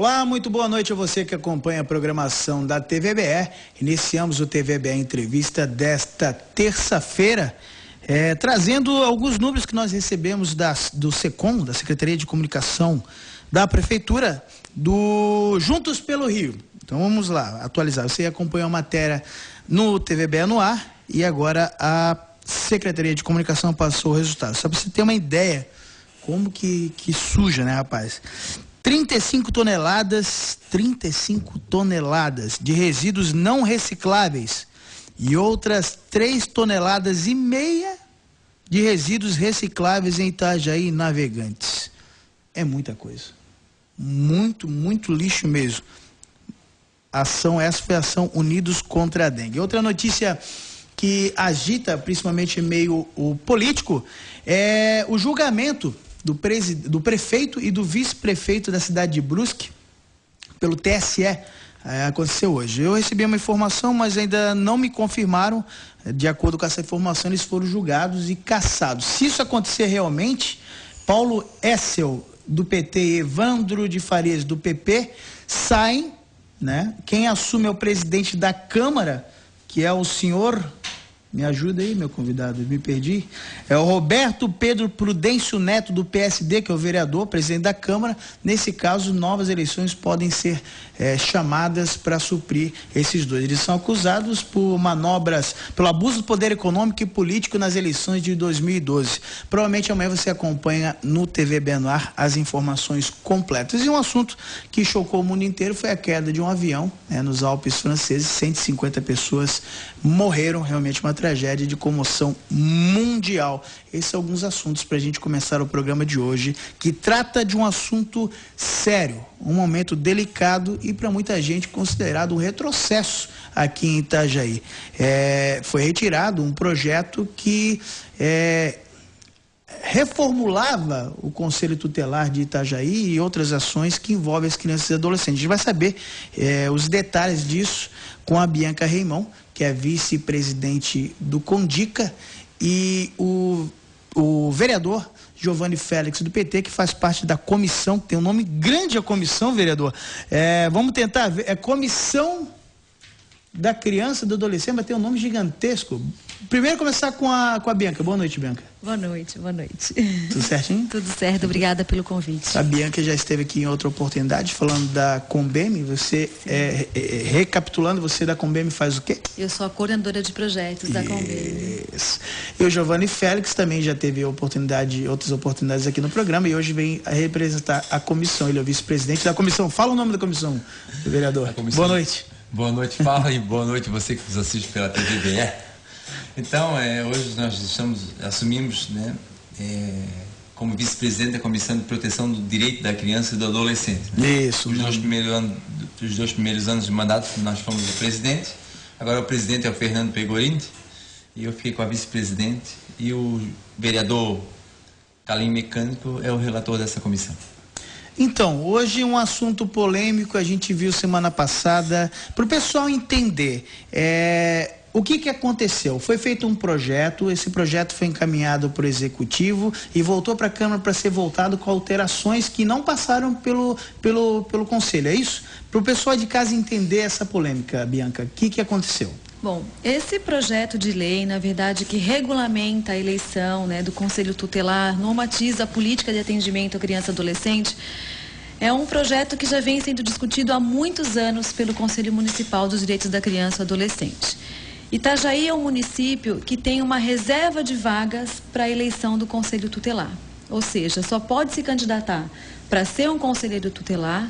Olá, muito boa noite a você que acompanha a programação da TVBE. Iniciamos o TVBE Entrevista desta terça-feira, trazendo alguns números que nós recebemos do SECOM, da Secretaria de Comunicação da Prefeitura, do Juntos pelo Rio. Então vamos lá, atualizar. Você acompanhou a matéria no TVBE no ar e agora a Secretaria de Comunicação passou o resultado. Só para você ter uma ideia como que suja, né, rapaz? 35 toneladas de resíduos não recicláveis e outras 3,5 toneladas de resíduos recicláveis em Itajaí e Navegantes. É muita coisa. Muito lixo mesmo. Essa foi a ação Unidos contra a Dengue. Outra notícia que agita principalmente meio político é o julgamento do prefeito e do vice-prefeito da cidade de Brusque pelo TSE. Aconteceu hoje. Eu recebi uma informação, mas ainda não me confirmaram. De acordo com essa informação, eles foram julgados e cassados. Se isso acontecer realmente, Paulo Essel, do PT, e Evandro de Farias, do PP, saem, né? Quem assume é o presidente da Câmara, que é o senhor... Me ajuda aí, meu convidado, me perdi. É o Roberto Pedro Prudêncio Neto, do PSD, que é o vereador, presidente da Câmara. Nesse caso, novas eleições podem ser chamadas para suprir esses dois. Eles são acusados por manobras, pelo abuso do poder econômico e político nas eleições de 2012. Provavelmente amanhã você acompanha no TVBE no ar as informações completas. E um assunto que chocou o mundo inteiro foi a queda de um avião, nos Alpes franceses. 150 pessoas morreram, realmente uma tragédia de comoção mundial. Esses são alguns assuntos para a gente começar o programa de hoje, que trata de um assunto sério, um momento delicado e para muita gente considerado um retrocesso aqui em Itajaí. Foi retirado um projeto que reformulava o Conselho Tutelar de Itajaí e outras ações que envolvem as crianças e adolescentes. A gente vai saber os detalhes disso com a Bianca Reimão, que é vice-presidente do CONDICA, e o vereador Giovanni Félix, do PT, que faz parte da comissão, que tem um nome grande a comissão, vereador. Vamos tentar ver, Comissão da Criança e do Adolescente, mas tem um nome gigantesco. Primeiro começar com a Bianca. Boa noite, Bianca. Boa noite. Tudo certinho? Tudo certo, obrigada pelo convite. A Bianca já esteve aqui em outra oportunidade falando da Combem. Você, recapitulando, você da Combem faz o quê? Eu sou a coordenadora de projetos da Combem. Isso. E o Giovanni Félix também já teve outras oportunidades aqui no programa e hoje vem a representar a comissão. Ele é o vice-presidente da comissão. Fala o nome da comissão, vereador. Boa noite. Boa noite, Paulo, e boa noite você que nos assiste pela TVBE. Então, hoje nós assumimos, como vice-presidente da Comissão de Proteção do Direito da Criança e do Adolescente. Isso. Os dois primeiros anos de mandato nós fomos o presidente, agora o presidente é o Fernando Pegorini, e eu fiquei com a vice-presidente, e o vereador Calim Mecânico é o relator dessa comissão. Então, hoje um assunto polêmico, a gente viu semana passada, para o pessoal entender, o que aconteceu? Foi feito um projeto, esse projeto foi encaminhado para o Executivo e voltou para a Câmara para ser voltado com alterações que não passaram pelo Conselho, é isso? Para o pessoal de casa entender essa polêmica, Bianca, o que aconteceu? Bom, esse projeto de lei, na verdade, que regulamenta a eleição do Conselho Tutelar, normatiza a política de atendimento à criança e adolescente, é um projeto que já vem sendo discutido há muitos anos pelo Conselho Municipal dos Direitos da Criança e Adolescente. Itajaí é um município que tem uma reserva de vagas para a eleição do Conselho Tutelar. Ou seja, só pode se candidatar para ser um conselheiro tutelar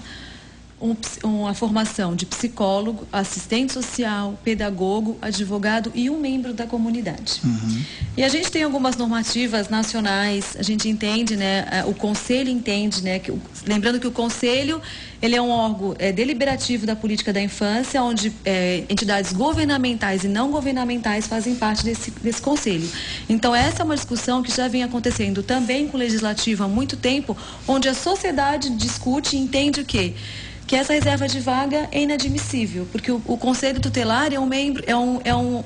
uma formação de psicólogo, assistente social, pedagogo, advogado e um membro da comunidade. Uhum. E a gente tem algumas normativas nacionais, a gente entende, o Conselho entende, lembrando que o Conselho, ele é um órgão deliberativo da política da infância, onde entidades governamentais e não governamentais fazem parte desse Conselho. Então, essa é uma discussão que já vem acontecendo também com o Legislativo há muito tempo, onde a sociedade discute e entende o quê? que essa reserva de vaga é inadmissível, porque o Conselho Tutelar é um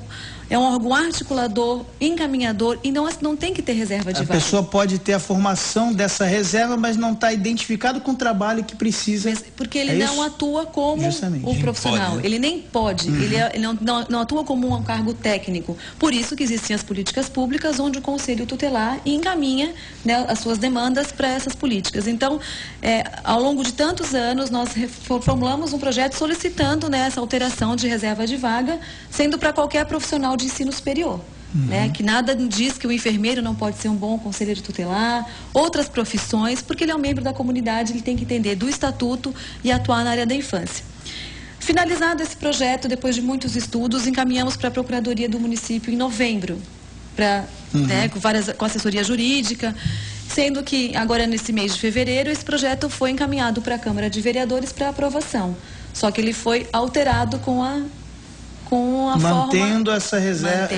órgão articulador, encaminhador, e não tem que ter reserva de vaga. A pessoa pode ter a formação dessa reserva, mas não está identificado com o trabalho que precisa. Porque ele não atua como o profissional. Ele nem pode. Ele não atua como um cargo técnico. Por isso que existem as políticas públicas, onde o Conselho Tutelar encaminha, né, as suas demandas para essas políticas. Então, ao longo de tantos anos, nós formulamos um projeto solicitando, né, essa alteração de reserva de vaga, sendo para qualquer profissional de ensino superior. Né, que nada diz que o enfermeiro não pode ser um bom conselheiro tutelar, outras profissões, porque ele é um membro da comunidade, ele tem que entender do estatuto e atuar na área da infância. Finalizado esse projeto, depois de muitos estudos, encaminhamos para a Procuradoria do município em novembro, né, com assessoria jurídica, sendo que agora nesse mês de fevereiro esse projeto foi encaminhado para a Câmara de Vereadores para aprovação. Só que ele foi alterado com a mantendo essa reserva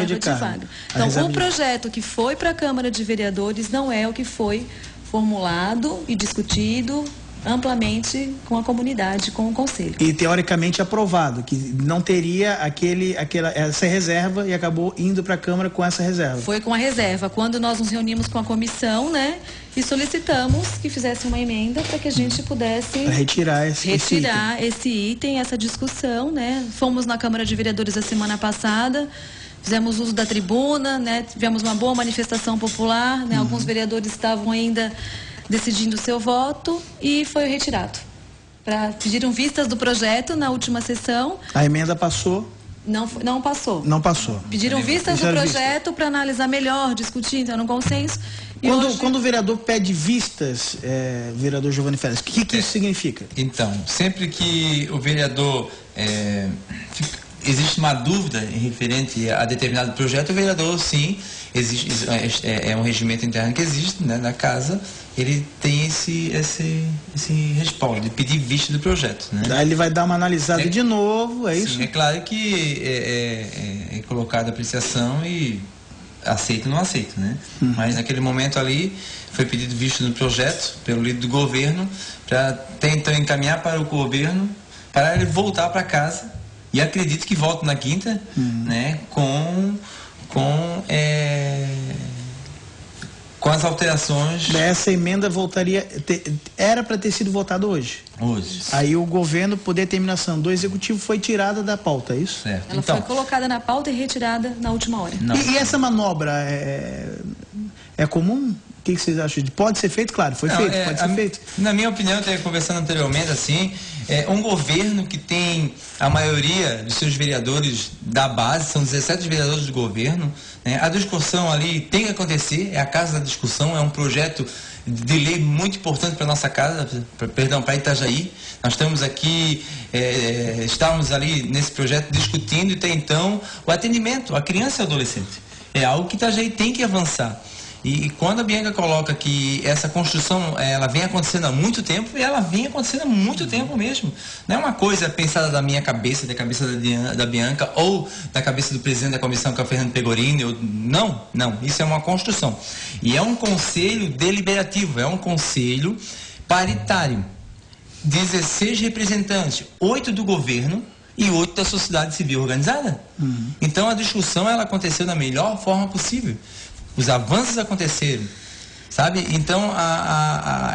de vaga. Então, o projeto que foi para a Câmara de Vereadores não é o que foi formulado e discutido amplamente com a comunidade, com o Conselho. E teoricamente aprovado, que não teria essa reserva e acabou indo para a Câmara com essa reserva. Foi com a reserva. Quando nós nos reunimos com a comissão, né, e solicitamos que fizesse uma emenda para que a gente pudesse retirar esse item, essa discussão, né? Fomos na Câmara de Vereadores a semana passada, fizemos uso da tribuna, né? Tivemos uma boa manifestação popular, né? Alguns vereadores estavam ainda decidindo o seu voto e foi retirado. Pediram vistas do projeto na última sessão. A emenda passou? Não passou. Não passou. Pediram vistas do projeto para analisar melhor, discutir, então, no consenso. Quando o vereador pede vistas, vereador Giovanni Félix, o que isso significa? Então, sempre que o vereador existe uma dúvida em referente a determinado projeto, o vereador, sim, é um regimento interno que existe, né, na casa, ele tem esse respaldo de pedir vista do projeto, né? Daí ele vai dar uma analisada de novo, é isso? Sim, é claro que é colocada a apreciação e aceito ou não aceito, né? Mas naquele momento ali foi pedido vista do projeto pelo líder do governo para tentar encaminhar para o governo para ele voltar para casa, e acredito que volte na quinta, né, com as alterações. Essa emenda era para ter sido votada hoje. Aí o governo, por determinação do executivo, foi tirada da pauta, é isso? Certo. Ela foi colocada na pauta e retirada na última hora. E essa manobra é comum? O que vocês acham? Pode ser feito? Claro, pode ser feito. Na minha opinião, eu estava conversando anteriormente, assim, um governo que tem a maioria dos seus vereadores da base, são 17 vereadores do governo, né? A discussão ali tem que acontecer, é a casa da discussão, é um projeto de lei muito importante para nossa casa, para Itajaí. Nós estamos aqui, estamos ali nesse projeto discutindo até então o atendimento à criança e ao adolescente. É algo que Itajaí tem que avançar. E quando a Bianca coloca que essa construção, ela vem acontecendo há muito tempo, e ela vem acontecendo há muito tempo mesmo. Não é uma coisa pensada da minha cabeça, da cabeça da Bianca, ou da cabeça do presidente da comissão, que é o Fernando Pegorini. Não. Isso é uma construção. E é um conselho deliberativo, é um conselho paritário. 16 representantes, 8 do governo e 8 da sociedade civil organizada. Então a discussão, ela aconteceu da melhor forma possível. Os avanços aconteceram, sabe? Então,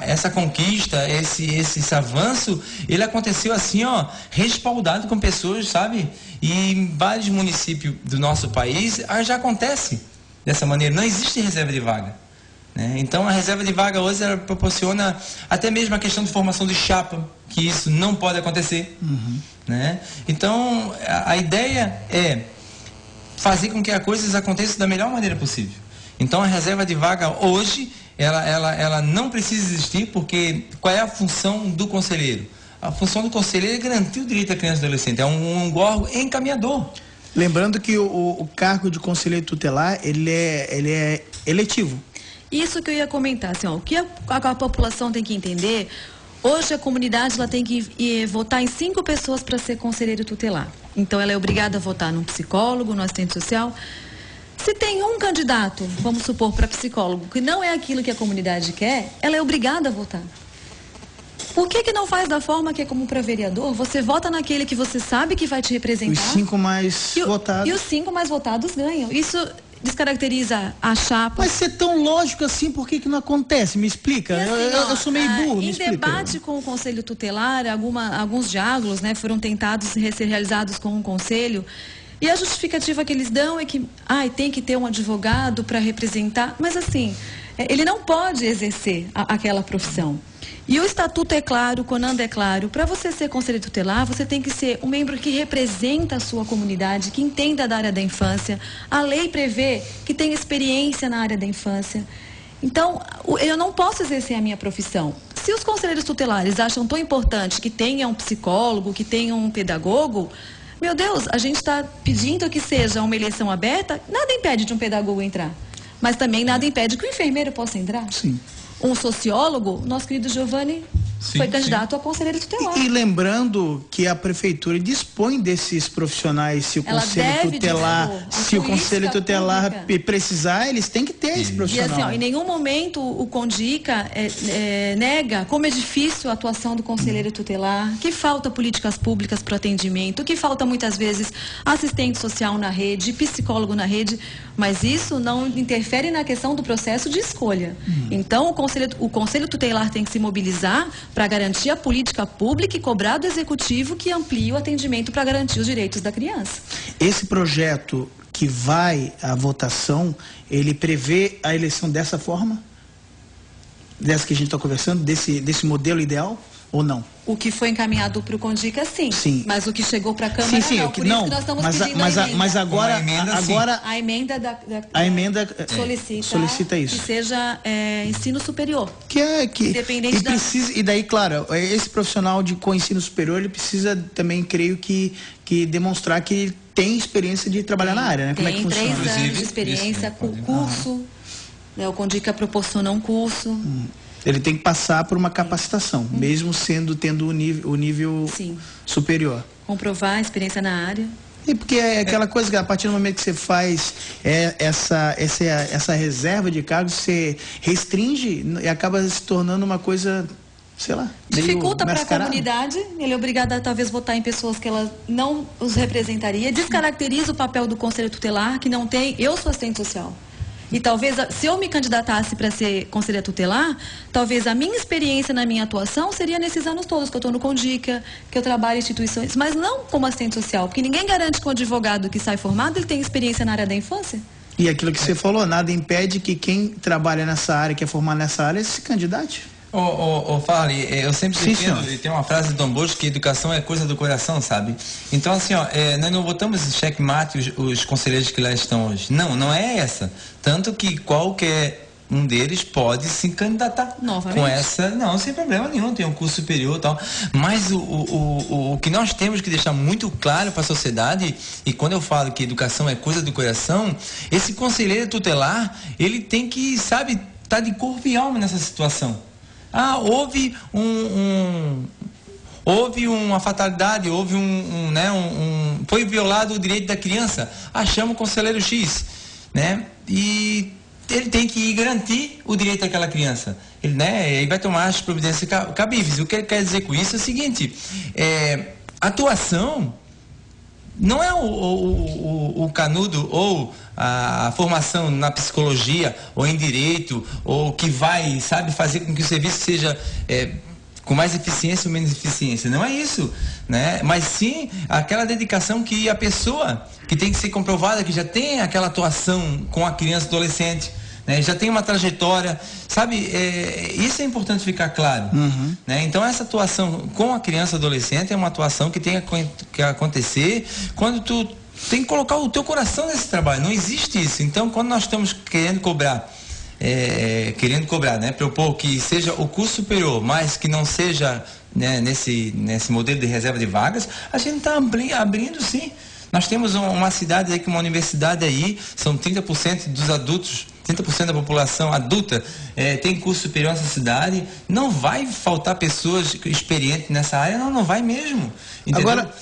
essa conquista, esse avanço, ele aconteceu assim, ó, respaldado com pessoas, sabe? E em vários municípios do nosso país, já acontece dessa maneira. Não existe reserva de vaga, né? Então, a reserva de vaga hoje, ela proporciona até mesmo a questão de formação de chapa, que isso não pode acontecer, né? Então, a ideia é fazer com que as coisas aconteçam da melhor maneira possível. Então a reserva de vaga hoje, ela não precisa existir, porque qual é a função do conselheiro? A função do conselheiro é garantir o direito da criança e adolescente, é um órgão encaminhador. Lembrando que o cargo de conselheiro tutelar, ele é eletivo. Isso que eu ia comentar, assim, ó, o que a população tem que entender, hoje a comunidade ela tem que votar em 5 pessoas para ser conselheiro tutelar. Então ela é obrigada a votar num psicólogo, no assistente social. Se tem um candidato, vamos supor, para psicólogo, que não é aquilo que a comunidade quer, ela é obrigada a votar. Por que não faz da forma que é como para vereador? Você vota naquele que você sabe que vai te representar. Os 5 mais votados. E os 5 mais votados ganham. Isso descaracteriza a chapa. Mas ser tão lógico assim, por que não acontece? Me explica. Assim, eu sou meio burro, me em explica. debate com o Conselho Tutelar, alguns diálogos, né, foram tentados ser realizados com o Conselho. E a justificativa que eles dão é que tem que ter um advogado para representar. Mas assim, ele não pode exercer aquela profissão. E o estatuto é claro, o CONANDA é claro, para você ser conselheiro tutelar, você tem que ser um membro que representa a sua comunidade, que entenda da área da infância. A lei prevê que tem experiência na área da infância. Então, eu não posso exercer a minha profissão. Se os conselheiros tutelares acham tão importante que tenha um psicólogo, que tenha um pedagogo, meu Deus, a gente está pedindo que seja uma eleição aberta, nada impede de um pedagogo entrar. Mas também nada impede que o enfermeiro possa entrar. Sim. Um sociólogo, nosso querido Giovanni, foi candidato a conselheiro tutelar. E lembrando que a prefeitura dispõe desses profissionais, se o conselho tutelar precisar, eles têm que ter esse profissional. E assim, em nenhum momento o CONDICA nega como é difícil a atuação do conselheiro tutelar, que falta políticas públicas para o atendimento, que falta muitas vezes assistente social na rede, psicólogo na rede, mas isso não interfere na questão do processo de escolha. Então, o conselho tutelar tem que se mobilizar para garantir a política pública e cobrar do executivo que amplie o atendimento para garantir os direitos da criança. Esse projeto que vai à votação, ele prevê a eleição dessa forma? Dessa que a gente está conversando? Desse modelo ideal ou não? O que foi encaminhado para o CONDICA, sim. Mas o que chegou para a Câmara, sim, não. Por isso que nós estamos pedindo a emenda. Mas agora a emenda solicita isso. Que seja ensino superior. Independente e daí, claro, esse profissional com ensino superior, ele precisa também, creio que demonstrar que ele tem experiência de trabalhar na área, né? Como é que funciona? 3 anos de experiência, curso. O CONDICA proporciona um curso. Ele tem que passar por uma capacitação, mesmo tendo o nível superior. Comprovar a experiência na área. E porque é aquela coisa que a partir do momento que você faz essa reserva de cargos, você restringe e acaba se tornando uma coisa, sei lá, dificulta para a comunidade. Ele é obrigado a talvez votar em pessoas que ela não os representaria. Descaracteriza o papel do conselho tutelar, que não tem. Eu sou assistente social. E talvez, se eu me candidatasse para ser conselheira tutelar, talvez a minha experiência na minha atuação seria nesses anos todos que eu estou no CONDICA, que eu trabalho em instituições, mas não como assistente social, porque ninguém garante que o advogado que sai formado, ele tem experiência na área da infância. E aquilo que você falou, nada impede que quem trabalha nessa área, que é formado nessa área, se candidate. Farley, eu sempre defendo, e tem uma frase de Dom Bosco, que educação é coisa do coração, sabe? Então, assim, nós não botamos em xeque-mate os conselheiros que lá estão hoje. Não é essa. Tanto que qualquer um deles pode se candidatar. Novamente. Com essa, não, sem problema nenhum, tem um curso superior e tal. Mas o que nós temos que deixar muito claro para a sociedade, e quando eu falo que educação é coisa do coração, esse conselheiro tutelar, ele tem que, sabe, estar de corpo e alma nessa situação. Houve uma fatalidade, foi violado o direito da criança. Chama o conselheiro X, né? E ele tem que ir garantir o direito daquela criança. Ele vai tomar as providências cabíveis. O que ele quer dizer com isso é o seguinte: atuação não é o canudo ou a formação na psicologia ou em direito, ou que vai, fazer com que o serviço seja com mais eficiência ou menos eficiência. Não é isso, né? Mas sim aquela dedicação que a pessoa, que tem que ser comprovada, que já tem aquela atuação com a criança e adolescente, né? Já tem uma trajetória, isso é importante ficar claro. Né? Então essa atuação com a criança e adolescente é uma atuação que tem que acontecer quando tu tem que colocar o teu coração nesse trabalho. Não existe isso. Então, quando nós estamos querendo cobrar, né, propor que seja o curso superior, mas que não seja, né, nesse modelo de reserva de vagas, a gente está abrindo, sim. Nós temos uma cidade aí, uma universidade aí, são 30% dos adultos, 30% da população adulta tem curso superior nessa cidade. Não vai faltar pessoas experientes nessa área, não vai mesmo.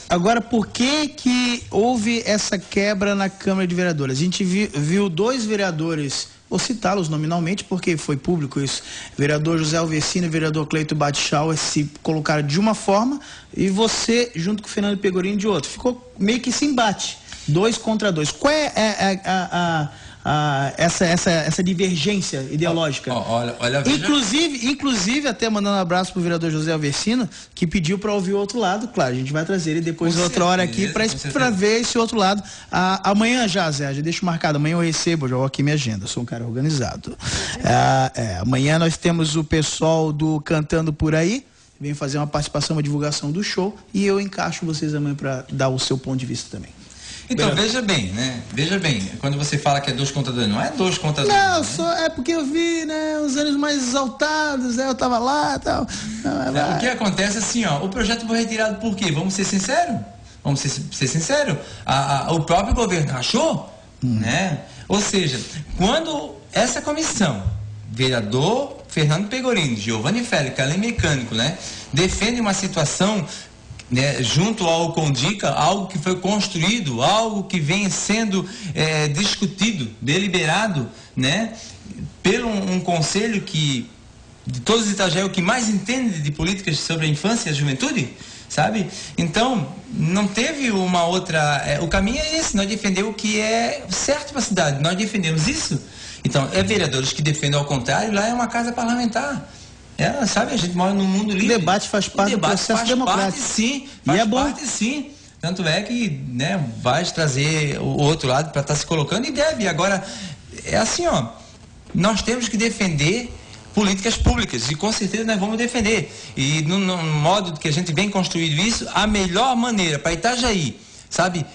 Agora, por que houve essa quebra na Câmara de Vereadores? A gente viu 2 vereadores vou citá-los nominalmente porque foi público isso. Vereador José Alvecino e vereador Cleito Batichau se colocaram de uma forma e você, junto com o Fernando Pegorini, de outra. Ficou meio que esse embate, 2 contra 2. Qual é essa divergência ideológica? Olha, inclusive, até mandando um abraço pro vereador José Alvecino, que pediu para ouvir o outro lado. Claro, a gente vai trazer ele depois outra hora aqui para ver esse outro lado. Amanhã já, Zé, já deixo marcado. Amanhã eu recebo, já vou aqui minha agenda, sou um cara organizado. Amanhã nós temos o pessoal do Cantando Por Aí, vem fazer uma participação, uma divulgação do show, e eu encaixo vocês amanhã para dar o seu ponto de vista também. Então, veja bem, né? Veja bem, quando você fala que é 2 contra 2, não é 2 contra 2. Não, é porque eu vi, né, os anos mais exaltados, né, eu tava lá e tal. O que acontece assim, ó, o projeto foi retirado por quê? Vamos ser sinceros? Vamos ser sinceros? O próprio governo achou, né? Ou seja, quando essa comissão, vereador Fernando Pegorini, Giovanni Félix, Calim Mecânico, né, defende uma situação, né, junto ao Condica, algo que foi construído, algo que vem sendo discutido, deliberado, né, pelo um conselho que, de todos os Itajaí, é o que mais entende de políticas sobre a infância e a juventude, sabe? Então, não teve uma outra... o caminho é esse, nós defendemos o que é certo para a cidade, nós defendemos isso. Então, vereadores que defendem ao contrário, lá é uma casa parlamentar. Sabe, a gente mora num mundo livre. O debate faz parte do processo democrático. Faz parte sim. Tanto é que, né, vai trazer o outro lado para estar se colocando, e deve. Agora, é assim, ó, nós temos que defender políticas públicas, e com certeza nós vamos defender. E no modo que a gente vem construindo isso, a melhor maneira para Itajaí, sabe,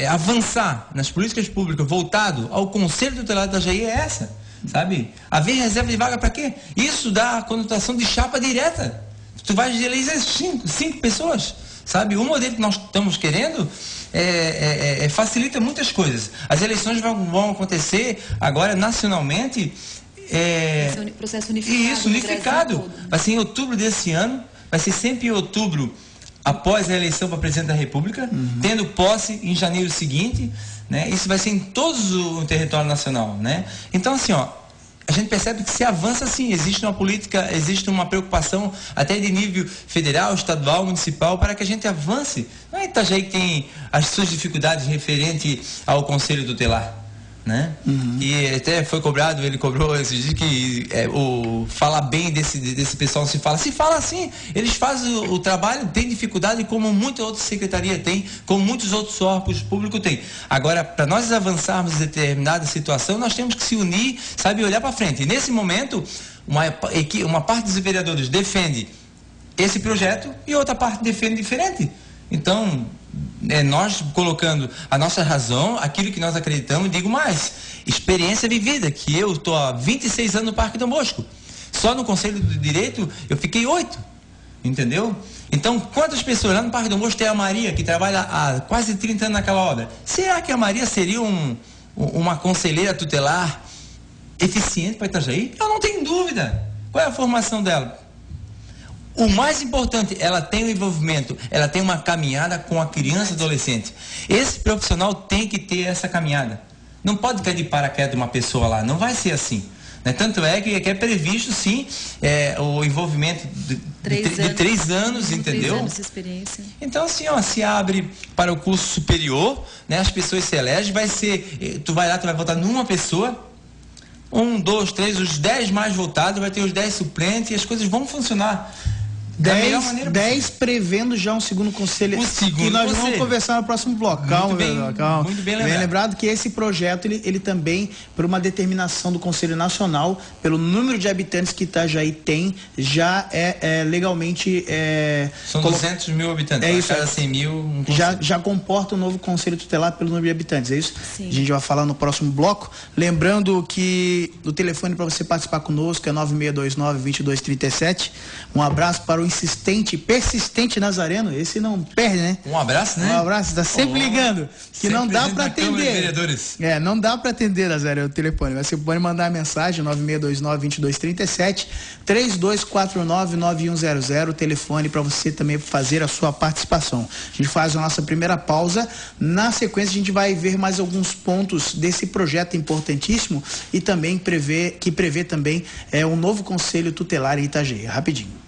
avançar nas políticas públicas voltado ao Conselho Tutelar de Itajaí é essa. Sabe? Haver reserva de vaga para quê? Isso dá a conotação de chapa direta. Tu vais eleger 5 pessoas. Sabe? O modelo que nós estamos querendo facilita muitas coisas. As eleições vão acontecer agora nacionalmente. Processo unificado. Isso, unificado. Vai ser em outubro desse ano. Vai ser sempre em outubro, após a eleição para presidente da República, tendo posse em janeiro seguinte. Né? Isso vai ser em todo o território nacional, né? Então, assim, ó, a gente percebe que se avança assim, existe uma política, existe uma preocupação até de nível federal, estadual, municipal, para que a gente avance. Não é Itajaí que tem as suas dificuldades referente ao Conselho Tutelar, né? E até foi cobrado, ele cobrou esses dias que falar bem desse pessoal se fala assim, eles fazem o trabalho, tem dificuldade como muita outra secretaria tem, como muitos outros órgãos públicos têm. Agora, para nós avançarmos em determinada situação, nós temos que se unir, sabe, olhar para frente. E nesse momento, uma parte dos vereadores defende esse projeto e outra parte defende diferente. Então, nós colocando a nossa razão, aquilo que nós acreditamos, digo mais, experiência vivida, que eu estou há 26 anos no Parque Dom Bosco. Só no Conselho do Direito eu fiquei 8, entendeu? Então, quantas pessoas lá no Parque Dom Bosco tem a Maria, que trabalha há quase 30 anos naquela obra? Será que a Maria seria uma conselheira tutelar eficiente para Itajaí? Eu não tenho dúvida. Qual é a formação dela? O mais importante, ela tem um envolvimento, ela tem uma caminhada com a criança e adolescente. Esse profissional tem que ter essa caminhada. Não pode cair de paraquedas uma pessoa lá, não vai ser assim. Né? Tanto é que é previsto, sim, o envolvimento de 3 anos, entendeu? 3 anos de experiência. Então, assim, ó, se abre para o curso superior, né? As pessoas se elegem, tu vai lá, tu vai votar numa pessoa, 1, 2, 3, os 10 mais votados, vai ter os 10 suplentes e as coisas vão funcionar. 10 prevendo já um segundo conselho. E nós vamos conversar no próximo bloco. Calma. Muito bem lembrado. Bem lembrado que esse projeto, ele também, por uma determinação do Conselho Nacional, pelo número de habitantes que Itajaí tem, já é legalmente... São 200 mil habitantes. É isso. Cada 100 mil... Já comporta o novo Conselho Tutelar pelo número de habitantes, é isso? Sim. A gente vai falar no próximo bloco. Lembrando que o telefone para você participar conosco é 9629-2237. Um abraço para o insistente, persistente Nazareno, esse não perde, né? Um abraço, né? Um abraço, tá sempre ligando, que sempre não dá para atender. Não dá para atender, Nazareno, o telefone, mas você pode mandar mensagem, 9629-2237, 3249-9100, o telefone para você também fazer a sua participação. A gente faz a nossa primeira pausa, na sequência a gente vai ver mais alguns pontos desse projeto importantíssimo e também prevê também um novo conselho tutelar em Itajaí. Rapidinho.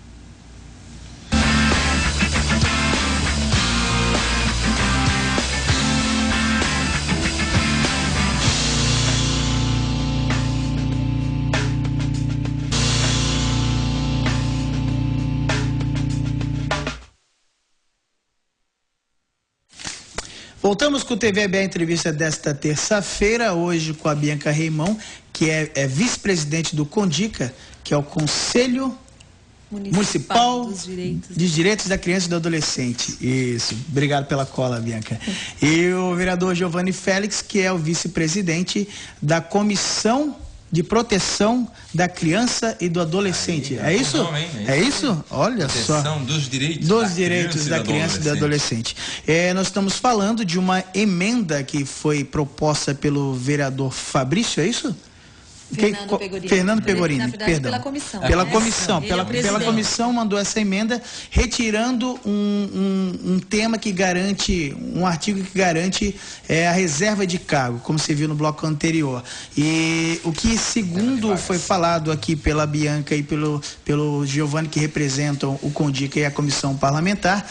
Voltamos com o TVBA Entrevista desta terça-feira, hoje com a Bianca Reimão, que é vice-presidente do CONDICA, que é o Conselho Municipal dos Direitos da Criança e do Adolescente. Isso, obrigado pela cola, Bianca. E o vereador Giovanni Félix, que é o vice-presidente da Comissão de Proteção da Criança e do Adolescente. É isso? Não, é isso? Olha só. Proteção dos direitos da criança e do adolescente. Nós estamos falando de uma emenda que foi proposta pelo vereador Fabrício, é isso? Fernando Pegorini, na verdade, perdão. Pela comissão mandou essa emenda, retirando um tema que garante, um artigo que garante a reserva de cargo, como você viu no bloco anterior. E o que, segundo foi falado aqui pela Bianca e pelo Giovanni, que representam o CONDICA e a comissão parlamentar,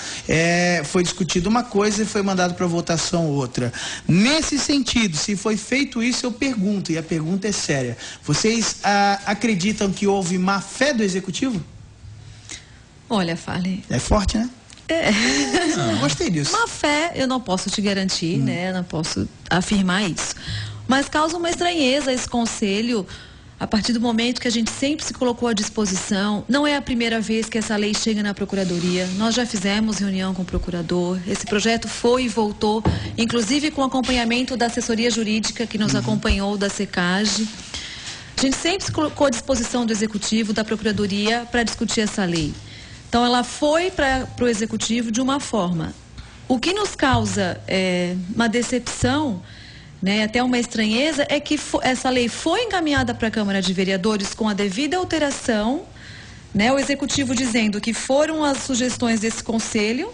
foi discutido uma coisa e foi mandado para votação outra. Nesse sentido, se foi feito isso, eu pergunto, e a pergunta é séria. Vocês acreditam que houve má fé do executivo? Olha, Fale. É forte, né? Gostei disso. Má fé, eu não posso te garantir, né? Não posso afirmar isso. Mas causa uma estranheza esse conselho, a partir do momento que a gente sempre se colocou à disposição. Não é a primeira vez que essa lei chega na Procuradoria. Nós já fizemos reunião com o procurador. Esse projeto foi e voltou, inclusive com acompanhamento da assessoria jurídica que nos acompanhou, da SECAG. A gente sempre se colocou à disposição do Executivo, da Procuradoria, para discutir essa lei. Então, ela foi para o Executivo de uma forma. O que nos causa uma decepção, né, até uma estranheza, é que essa lei foi encaminhada para a Câmara de Vereadores com a devida alteração, né, o Executivo dizendo que foram as sugestões desse Conselho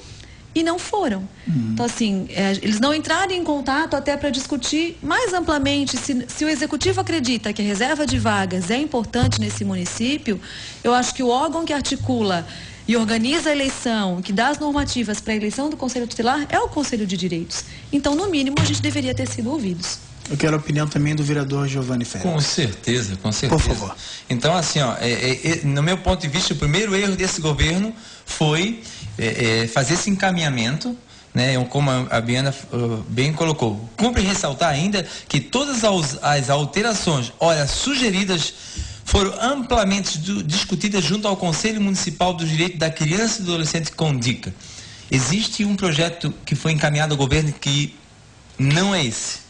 e não foram. Então, assim, eles não entraram em contato até para discutir mais amplamente se o Executivo acredita que a reserva de vagas é importante nesse município. Eu acho que o órgão que articula e organiza a eleição, que dá as normativas para a eleição do Conselho Tutelar, é o Conselho de Direitos. Então, no mínimo, a gente deveria ter sido ouvidos. Eu quero a opinião também do vereador Giovanni Félix. Com certeza, com certeza. Por favor. Então, assim, no meu ponto de vista, o primeiro erro desse governo foi fazer esse encaminhamento, né, como a Biana bem colocou. Cumpre ressaltar ainda que todas as alterações, sugeridas, foram amplamente discutidas junto ao Conselho Municipal dos Direitos da Criança e do Adolescente, CONDICA. Existe um projeto que foi encaminhado ao governo que não é esse.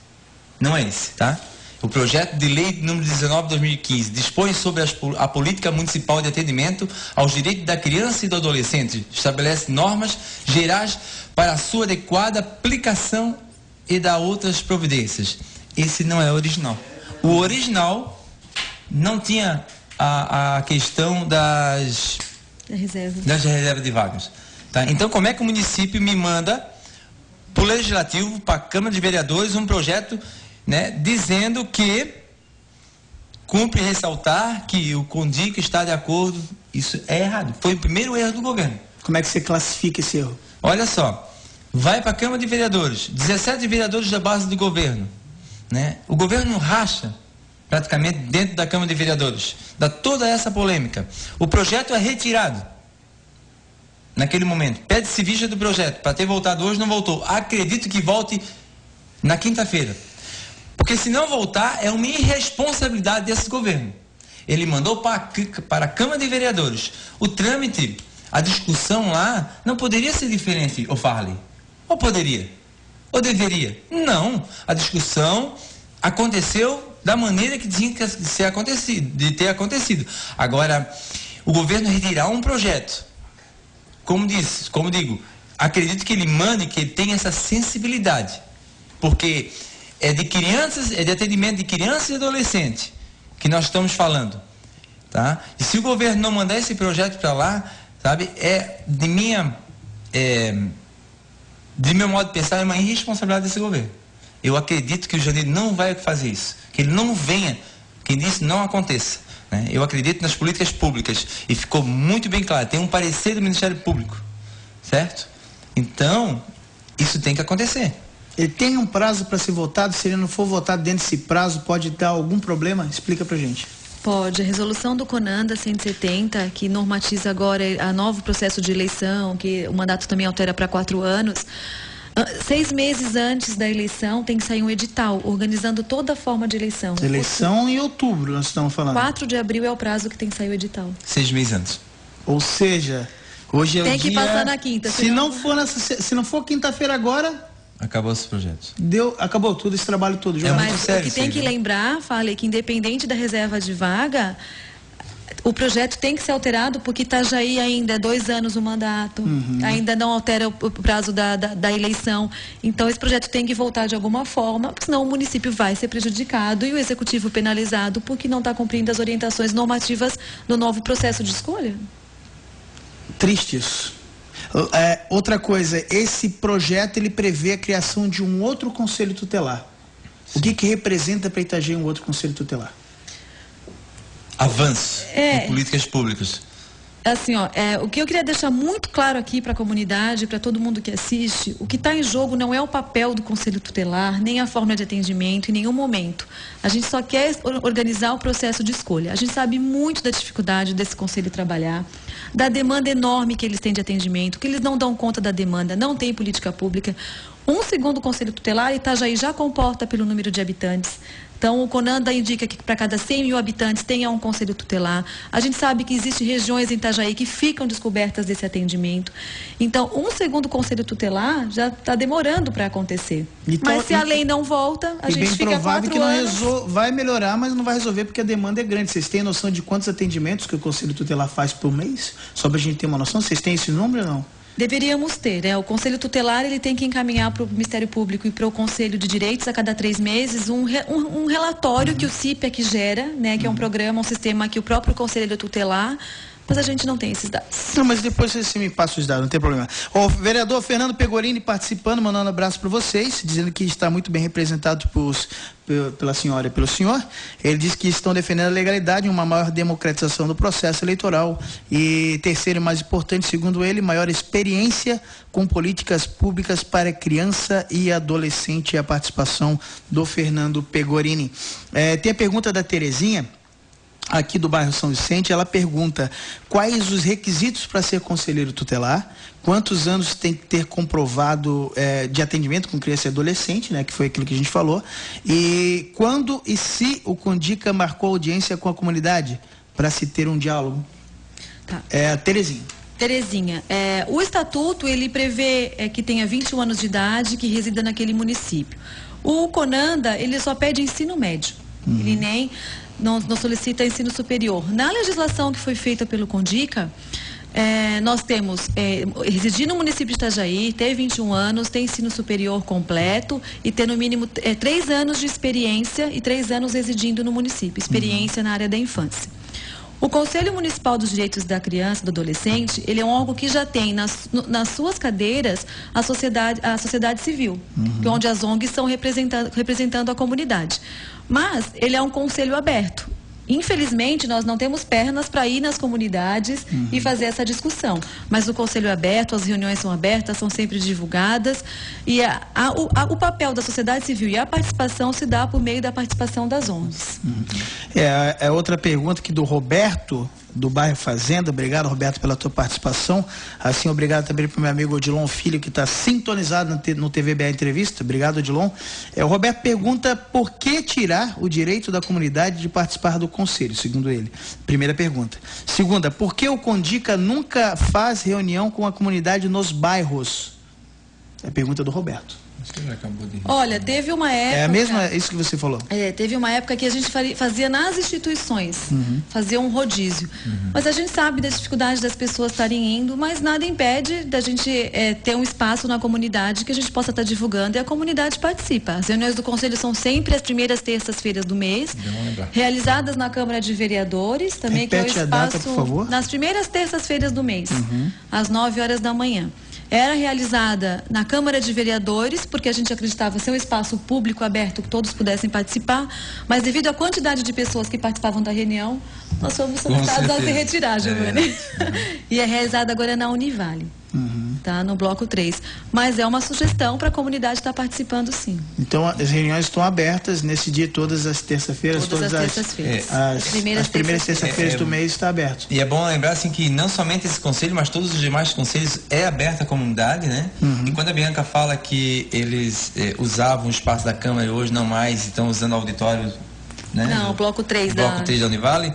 Não é esse, tá? O projeto de lei número 19 de 2015 dispõe sobre a política municipal de atendimento aos direitos da criança e do adolescente. Estabelece normas gerais para a sua adequada aplicação e dá outras providências. Esse não é o original. O original não tinha a questão das reservas de vagas. Tá? Então, como é que o município me manda para o Legislativo, para a Câmara de Vereadores, um projeto, né, dizendo que cumpre ressaltar que o CONDICA está de acordo? Isso é errado. Foi o primeiro erro do governo. Como é que você classifica esse erro? Olha só, vai para a Câmara de Vereadores, 17 vereadores da base do governo, né? O governo racha praticamente dentro da Câmara de Vereadores, dá toda essa polêmica. O projeto é retirado naquele momento, pede-se vista do projeto, para ter voltado hoje, não voltou. Acredito que volte na quinta-feira, porque se não voltar, é uma irresponsabilidade desse governo. Ele mandou para a Câmara de Vereadores. O trâmite, a discussão lá, não poderia ser diferente, Farley? Ou poderia? Ou deveria? Não, a discussão aconteceu da maneira que tinha que ter acontecido. Agora, o governo retirar um projeto como digo, acredito que ele mande, que ele tenha essa sensibilidade, porque é de atendimento de crianças e adolescentes que nós estamos falando, tá? E se o governo não mandar esse projeto para lá, sabe, de meu modo de pensar, é uma irresponsabilidade desse governo. Eu acredito que o Janir não vai fazer isso, que ele não venha, quem disse não aconteça, né? Eu acredito nas políticas públicas e ficou muito bem claro, tem um parecer do Ministério Público, certo? Então, isso tem que acontecer. Ele tem um prazo para ser votado? Se ele não for votado dentro desse prazo, pode dar algum problema? Explica pra gente. Pode. A resolução do CONANDA 170, que normatiza agora a novo processo de eleição, que o mandato também altera para 4 anos, 6 meses antes da eleição tem que sair um edital, organizando toda a forma de eleição. Eleição em outubro, nós estamos falando. 4 de abril é o prazo que tem que sair o edital. 6 meses antes. Ou seja, hoje é tem o dia... que passar na quinta. Se não for quinta-feira agora... Acabou esse projeto. Acabou tudo, esse trabalho todo. Mas o que tem que lembrar, falei que independente da reserva de vaga, o projeto tem que ser alterado porque Itajaí ainda é 2 anos o mandato, ainda não altera o prazo da eleição. Então esse projeto tem que voltar de alguma forma, senão o município vai ser prejudicado e o executivo penalizado porque não está cumprindo as orientações normativas do novo processo de escolha. Triste isso. Outra coisa, esse projeto ele prevê a criação de um outro conselho tutelar. Sim. O que representa para Itajaí um outro conselho tutelar? Avanço em políticas públicas. Assim, o que eu queria deixar muito claro aqui para a comunidade, para todo mundo que assiste, o que está em jogo não é o papel do Conselho Tutelar, nem a forma de atendimento, em nenhum momento. A gente só quer organizar o processo de escolha. A gente sabe muito da dificuldade desse Conselho trabalhar, da demanda enorme que eles têm de atendimento, que eles não dão conta da demanda, não tem política pública. Um segundo Conselho Tutelar, Itajaí já comporta pelo número de habitantes. Então, o CONANDA indica que para cada 100 mil habitantes tenha um conselho tutelar. A gente sabe que existem regiões em Itajaí que ficam descobertas desse atendimento. Então, um segundo conselho tutelar já está demorando para acontecer. Mas se a lei não volta, a gente fica 4 anos... vai melhorar, mas não vai resolver porque a demanda é grande. Vocês têm noção de quantos atendimentos que o conselho tutelar faz por mês? Só para a gente ter uma noção. Vocês têm esse número ou não? Deveríamos ter, né? O Conselho Tutelar ele tem que encaminhar para o Ministério Público e para o Conselho de Direitos a cada 3 meses um relatório que o CIPEC gera, né? Que é um programa, um sistema que o próprio Conselho Tutelar, mas a gente não tem esses dados. Não, mas depois você me passa os dados, não tem problema. O vereador Fernando Pegorini participando, mandando um abraço para vocês, dizendo que está muito bem representado pela senhora e pelo senhor. Ele diz que estão defendendo a legalidade, uma maior democratização do processo eleitoral e, terceiro e mais importante, segundo ele, maior experiência com políticas públicas para criança e adolescente, a participação do Fernando Pegorini. Tem a pergunta da Terezinha, aqui do bairro São Vicente. Ela pergunta quais os requisitos para ser conselheiro tutelar, quantos anos tem que ter comprovado de atendimento com criança e adolescente, né, que foi aquilo que a gente falou, e quando e se o Condica marcou audiência com a comunidade para se ter um diálogo. Tá. Terezinha, o estatuto ele prevê que tenha 21 anos de idade, que resida naquele município. O CONANDA ele só pede ensino médio, ele nem não solicita ensino superior. Na legislação que foi feita pelo Condica, nós temos residir no município de Itajaí, ter 21 anos, ter ensino superior completo e ter no mínimo 3 anos de experiência e 3 anos residindo no município, experiência na área da infância. O Conselho Municipal dos Direitos da Criança e do Adolescente, ele é um órgão que já tem nas suas cadeiras a sociedade civil, onde as ONGs estão representando a comunidade. Mas ele é um conselho aberto. Infelizmente, nós não temos pernas para ir nas comunidades e fazer essa discussão. Mas o conselho é aberto, as reuniões são abertas, são sempre divulgadas. E o papel da sociedade civil e a participação se dá por meio da participação das ONGs. Outra pergunta aqui do Roberto, do bairro Fazenda. Obrigado, Roberto, pela tua participação. Assim, obrigado também para o meu amigo Odilon Filho, que está sintonizado no TVBA Entrevista. Obrigado, Odilon. O Roberto pergunta por que tirar o direito da comunidade de participar do conselho, segundo ele. Primeira pergunta. Segunda, por que o Condica nunca faz reunião com a comunidade nos bairros? É a pergunta do Roberto. Você já acabou de... Olha, teve uma época... É a mesma, isso que você falou. Teve uma época que a gente fazia nas instituições, fazia um rodízio. Mas a gente sabe da dificuldade das pessoas estarem indo, mas nada impede da gente ter um espaço na comunidade que a gente possa estar divulgando e a comunidade participa. As reuniões do Conselho são sempre as primeiras terças-feiras do mês, realizadas na Câmara de Vereadores, também. Repete que é o a espaço data, por favor. nas primeiras terças-feiras do mês, às 9 horas da manhã. Era realizada na Câmara de Vereadores, porque a gente acreditava ser um espaço público aberto, que todos pudessem participar, mas devido à quantidade de pessoas que participavam da reunião, nós fomos solicitados a se retirar, Giovanni. E é realizada agora na Univale, tá? No bloco 3. Mas é uma sugestão para a comunidade estar participando, sim. Então, as reuniões estão abertas nesse dia, todas as terças-feiras? Todas as terças-feiras. As primeiras terças-feiras do mês está aberto. E é bom lembrar, assim, que não somente esse conselho, mas todos os demais conselhos é aberto à comunidade, né? E quando a Bianca fala que eles usavam o espaço da Câmara e hoje não mais, estão usando o auditório, né? Não, o bloco 3 bloco 3 da Univale,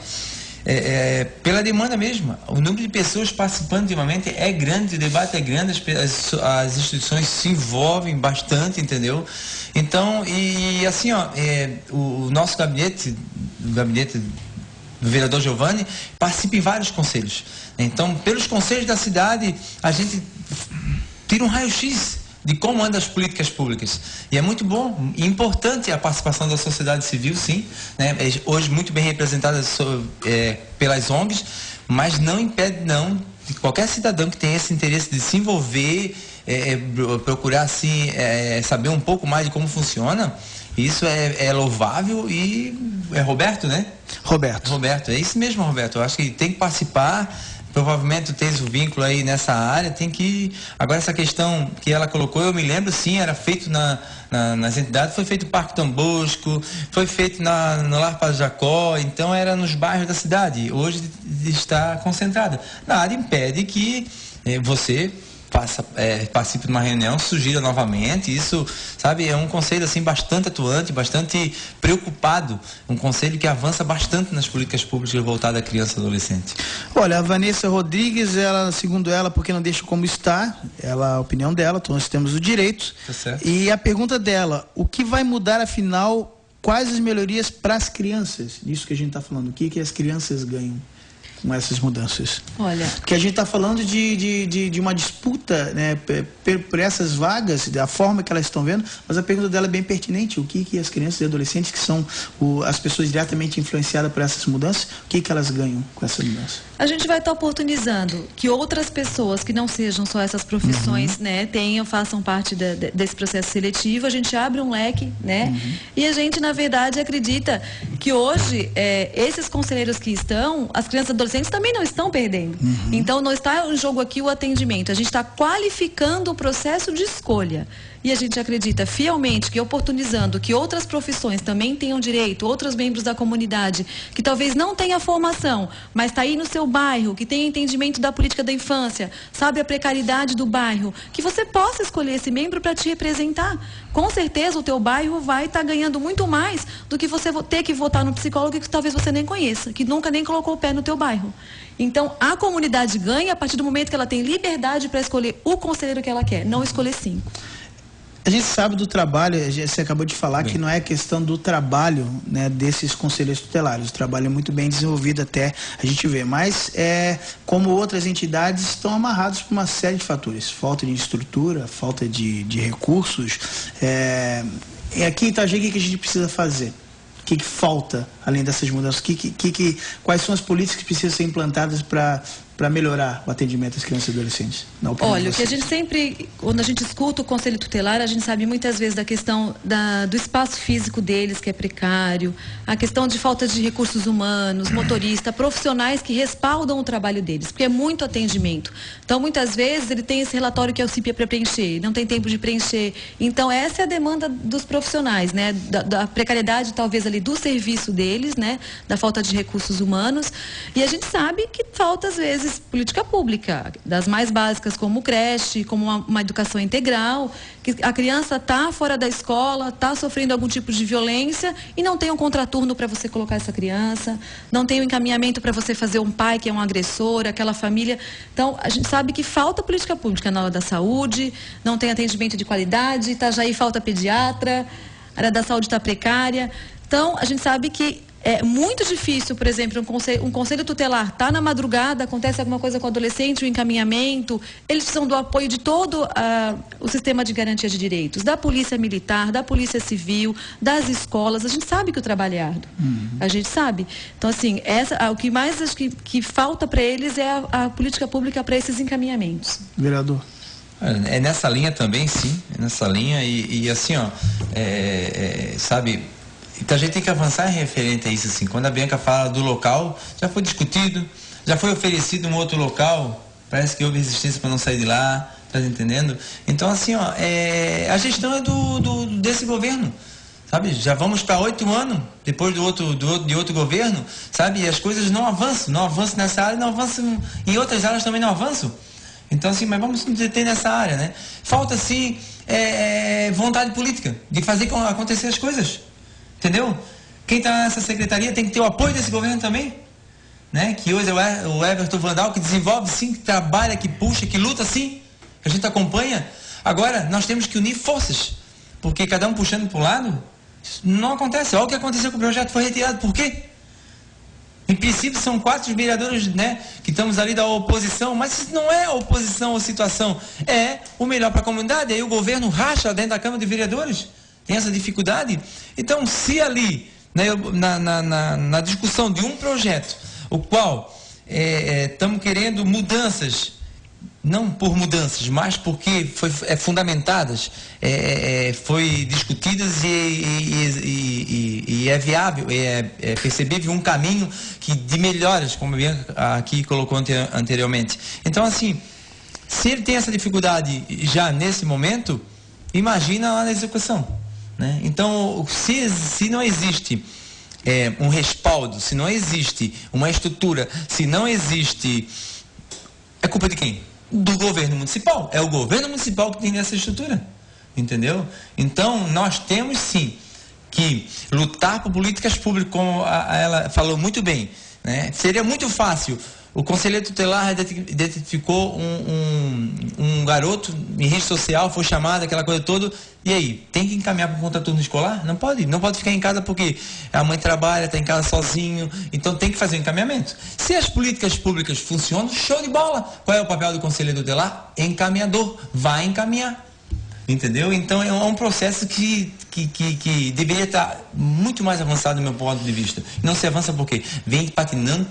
pela demanda mesmo. O número de pessoas participando ultimamente é grande, o debate é grande, as instituições se envolvem bastante, entendeu? Então, e assim, ó, o nosso gabinete, o gabinete do vereador Giovanni, participa em vários conselhos. Então, pelos conselhos da cidade, a gente tira um raio-x de como andam as políticas públicas. E é muito bom e importante a participação da sociedade civil, sim, né? Hoje muito bem representada pelas ONGs, mas não impede, não, de qualquer cidadão que tenha esse interesse de se envolver, procurar, assim, saber um pouco mais de como funciona. Isso é louvável e é Roberto, né? Roberto, é isso mesmo, Roberto. Eu acho que tem que participar. Provavelmente tu tens o vínculo aí nessa área, tem que... Agora essa questão que ela colocou, eu me lembro, sim, era feito nas entidades, foi feito no Parque Dom Bosco, foi feito no Lar Padre Jacó, então era nos bairros da cidade, hoje está concentrada. Nada impede que você participe de uma reunião, sugira novamente, isso, sabe, é um conselho assim bastante atuante, bastante preocupado, um conselho que avança bastante nas políticas públicas voltadas à criança e adolescente. Olha, a Vanessa Rodrigues, ela, segundo ela, porque não deixa como está, a opinião dela, então nós temos o direito. Tá certo. E a pergunta dela, o que vai mudar afinal, quais as melhorias para as crianças? Disso que a gente está falando, o que as crianças ganham com essas mudanças? Olha, porque a gente está falando de uma disputa, né, por essas vagas, da forma que elas estão vendo, mas a pergunta dela é bem pertinente. O que as crianças e adolescentes, que são as pessoas diretamente influenciadas por essas mudanças, o que elas ganham com essa mudança? A gente vai estar oportunizando que outras pessoas que não sejam só essas profissões, né, façam parte desse processo seletivo. A gente abre um leque, né? E a gente, na verdade, acredita que hoje esses conselheiros que estão, as crianças e adolescentes também não estão perdendo. Então, não está em jogo aqui o atendimento. A gente está qualificando o processo de escolha. E a gente acredita fielmente que oportunizando que outras profissões também tenham direito, outros membros da comunidade, que talvez não tenha formação, mas está aí no seu bairro, que tenha entendimento da política da infância, sabe a precariedade do bairro, que você possa escolher esse membro para te representar. Com certeza o teu bairro vai estar ganhando muito mais do que você ter que votar no psicólogo que talvez você nem conheça, que nunca nem colocou o pé no teu bairro. Então, a comunidade ganha a partir do momento que ela tem liberdade para escolher o conselheiro que ela quer, não escolher 5. A gente sabe do trabalho, você acabou de falar que não é questão do trabalho, né, desses conselheiros tutelares. O trabalho é muito bem desenvolvido até a gente ver, mas como outras entidades estão amarrados por uma série de fatores. Falta de estrutura, falta de recursos. Aqui em Itajaí, o que a gente precisa fazer? O que falta, além dessas mudanças? Quais são as políticas que precisam ser implantadas para melhorar o atendimento às crianças e adolescentes? Olha, o que a gente sempre, quando a gente escuta o Conselho Tutelar, a gente sabe muitas vezes da questão do espaço físico deles, que é precário, a questão de falta de recursos humanos, motorista, profissionais que respaldam o trabalho deles, porque é muito atendimento. Então, muitas vezes, ele tem esse relatório que é o CIP para preencher, não tem tempo de preencher. Então, essa é a demanda dos profissionais, né? Da precariedade, talvez, ali do serviço deles, né? Da falta de recursos humanos. E a gente sabe que falta, às vezes, vezes, política pública, das mais básicas como creche, como uma educação integral, que a criança está fora da escola, está sofrendo algum tipo de violência e não tem um contraturno para você colocar essa criança, não tem um encaminhamento para você fazer um pai que é um agressor, aquela família. Então, a gente sabe que falta política pública na área da saúde, não tem atendimento de qualidade, Itajaí falta pediatra, a área da saúde está precária. Então, a gente sabe que é muito difícil, por exemplo, um conselho tutelar está na madrugada, acontece alguma coisa com o adolescente, o encaminhamento, eles precisam do apoio de todo o sistema de garantia de direitos, da polícia militar, da polícia civil, das escolas. A gente sabe que o trabalho é árduo, a gente sabe. Então, assim, o que mais acho que falta para eles é a política pública para esses encaminhamentos. Vereador. É nessa linha também, sim, é nessa linha e assim, ó, sabe... Então a gente tem que avançar em referente a isso, assim. Quando a Bianca fala do local, já foi discutido, já foi oferecido um outro local, parece que houve resistência para não sair de lá, tá entendendo? Então, assim, ó, a gestão é desse governo, sabe? Já vamos para 8 anos, depois de outro governo, sabe? E as coisas não avançam nessa área, não avançam em outras áreas também não avançam. Então, assim, mas vamos nos deter nessa área, né? Falta, sim, vontade política de fazer acontecer as coisas. Entendeu? Quem está nessa secretaria tem que ter o apoio desse governo também, né? Que hoje é o Everton Vandal, que desenvolve sim, que trabalha, que puxa, que luta sim, que a gente acompanha. Agora, nós temos que unir forças, porque cada um puxando para o lado, não acontece. Olha o que aconteceu com o projeto, foi retirado. Por quê? Em princípio são 4 vereadores, né, que estamos ali da oposição, mas isso não é oposição ou situação, é o melhor para a comunidade. Aí o governo racha dentro da Câmara de Vereadores. Tem essa dificuldade. Então, se ali, né, na discussão de um projeto, o qual estamos querendo mudanças, não por mudanças, mas porque foi fundamentadas, foi discutidas e é viável, é percebível um caminho de melhoras, como a Bianca aqui colocou anteriormente. Então, assim, se ele tem essa dificuldade já nesse momento, imagina lá na execução. Né? Então, se não existe um respaldo, se não existe uma estrutura, se não existe... É culpa de quem? Do governo municipal. É o governo municipal que tem essa estrutura. Entendeu? Então, nós temos sim que lutar por políticas públicas, como ela falou muito bem. Né? Seria muito fácil. O conselheiro tutelar identificou um garoto em rede social, foi chamado, aquela coisa toda, e aí, tem que encaminhar para o contraturno escolar? Não pode ficar em casa porque a mãe trabalha, está em casa sozinho, então tem que fazer o encaminhamento. Se as políticas públicas funcionam, show de bola! Qual é o papel do conselheiro tutelar? Encaminhador, vai encaminhar. Entendeu? Então é um processo que deveria estar muito mais avançado do meu ponto de vista. Não se avança porque vem patinando.